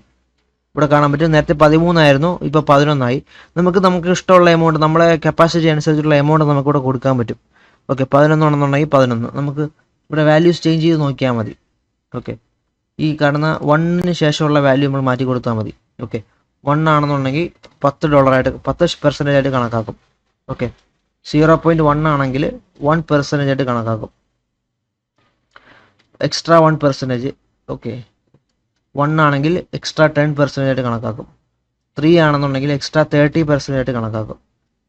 ഇവിടെ കാണാൻ പറ്റും. നേരത്തെ 13 ആയിരുന്നു, ഇപ്പോൾ 11 ആയി. നമുക്ക് ഇഷ്ടമുള്ള എമൗണ്ട്, നമ്മളെ കപ്പാസിറ്റി അനുസരിച്ചുള്ള എമൗണ്ട് നമുക്കിവിടെ കൊടുക്കാൻ പറ്റും. ഓക്കെ, 11 ആണെന്നുണ്ടെങ്കിൽ 11. നമുക്ക് ഇവിടെ വാല്യൂസ് ചേഞ്ച് ചെയ്ത് നോക്കിയാൽ മതി. ഓക്കെ, ഈ കാണുന്ന 1ന് ശേഷമുള്ള വാല്യൂ നമ്മൾ മാറ്റി കൊടുത്താൽ മതി. ഓക്കെ, 1 ആണെന്നുണ്ടെങ്കിൽ $10 ആയിട്ട് 10% ആയിട്ട് കണക്കാക്കും. ഓക്കെ, 0.1 ആണെങ്കിൽ 1% ആയിട്ട് കണക്കാക്കും. എക്സ്ട്രാ 1%. ഓക്കെ, 1 ആണെങ്കിൽ എക്സ്ട്രാ 10% ആയിട്ട് കണക്കാക്കും. 3 ആണെന്നുണ്ടെങ്കിൽ എക്സ്ട്രാ 30% ആയിട്ട് കണക്കാക്കും.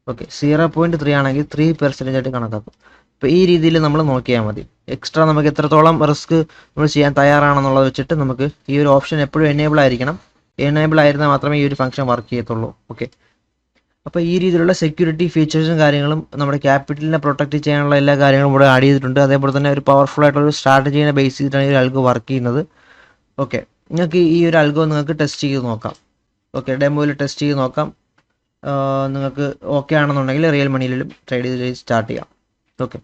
ഓക്കെ, 0.3 ആണെങ്കിൽ 3% ആയിട്ട് കണക്കാക്കും. അപ്പോൾ ഈ രീതിയിൽ നമ്മൾ നോക്കിയാൽ മതി. എക്സ്ട്രാ നമുക്ക് എത്രത്തോളം റിസ്ക് നമ്മൾ ചെയ്യാൻ തയ്യാറാണെന്നുള്ളത് വെച്ചിട്ട് നമുക്ക് ഈ ഒരു ഓപ്ഷൻ എപ്പോഴും എനേബിൾ ആയിരിക്കണം. എനേബിൾ ആയിരുന്നാൽ മാത്രമേ ഈ ഒരു ഫംഗ്ഷൻ വർക്ക് ചെയ്യത്തുള്ളൂ. ഓക്കെ, അപ്പോൾ ഈ രീതിയിലുള്ള സെക്യൂരിറ്റി ഫീച്ചേഴ്സും കാര്യങ്ങളും നമ്മുടെ ക്യാപിറ്റലിനെ പ്രൊട്ടക്റ്റ് ചെയ്യാനുള്ള എല്ലാ കാര്യങ്ങളും ഇവിടെ ആഡ് ചെയ്തിട്ടുണ്ട്. അതേപോലെ തന്നെ ഒരു പവർഫുൾ ആയിട്ടുള്ള ഒരു സ്ട്രാറ്റജീനെ ബേസ് ചെയ്തിട്ടാണ് ഈ ഒരു അൽഗോ വർക്ക് ചെയ്യുന്നത്. ഓക്കെ, നിങ്ങൾക്ക് ഈ ഒരു അൽഗോ നിങ്ങൾക്ക് ടെസ്റ്റ് ചെയ്ത് നോക്കാം. ഓക്കെ, ഡെമോയിൽ ടെസ്റ്റ് ചെയ്ത് നോക്കാം. നിങ്ങൾക്ക് ഓക്കെ ആണെന്നുണ്ടെങ്കിൽ റിയൽ മണിയിലും ട്രേഡ് ചെയ്ത് സ്റ്റാർട്ട് ചെയ്യാം. ഓക്കെ.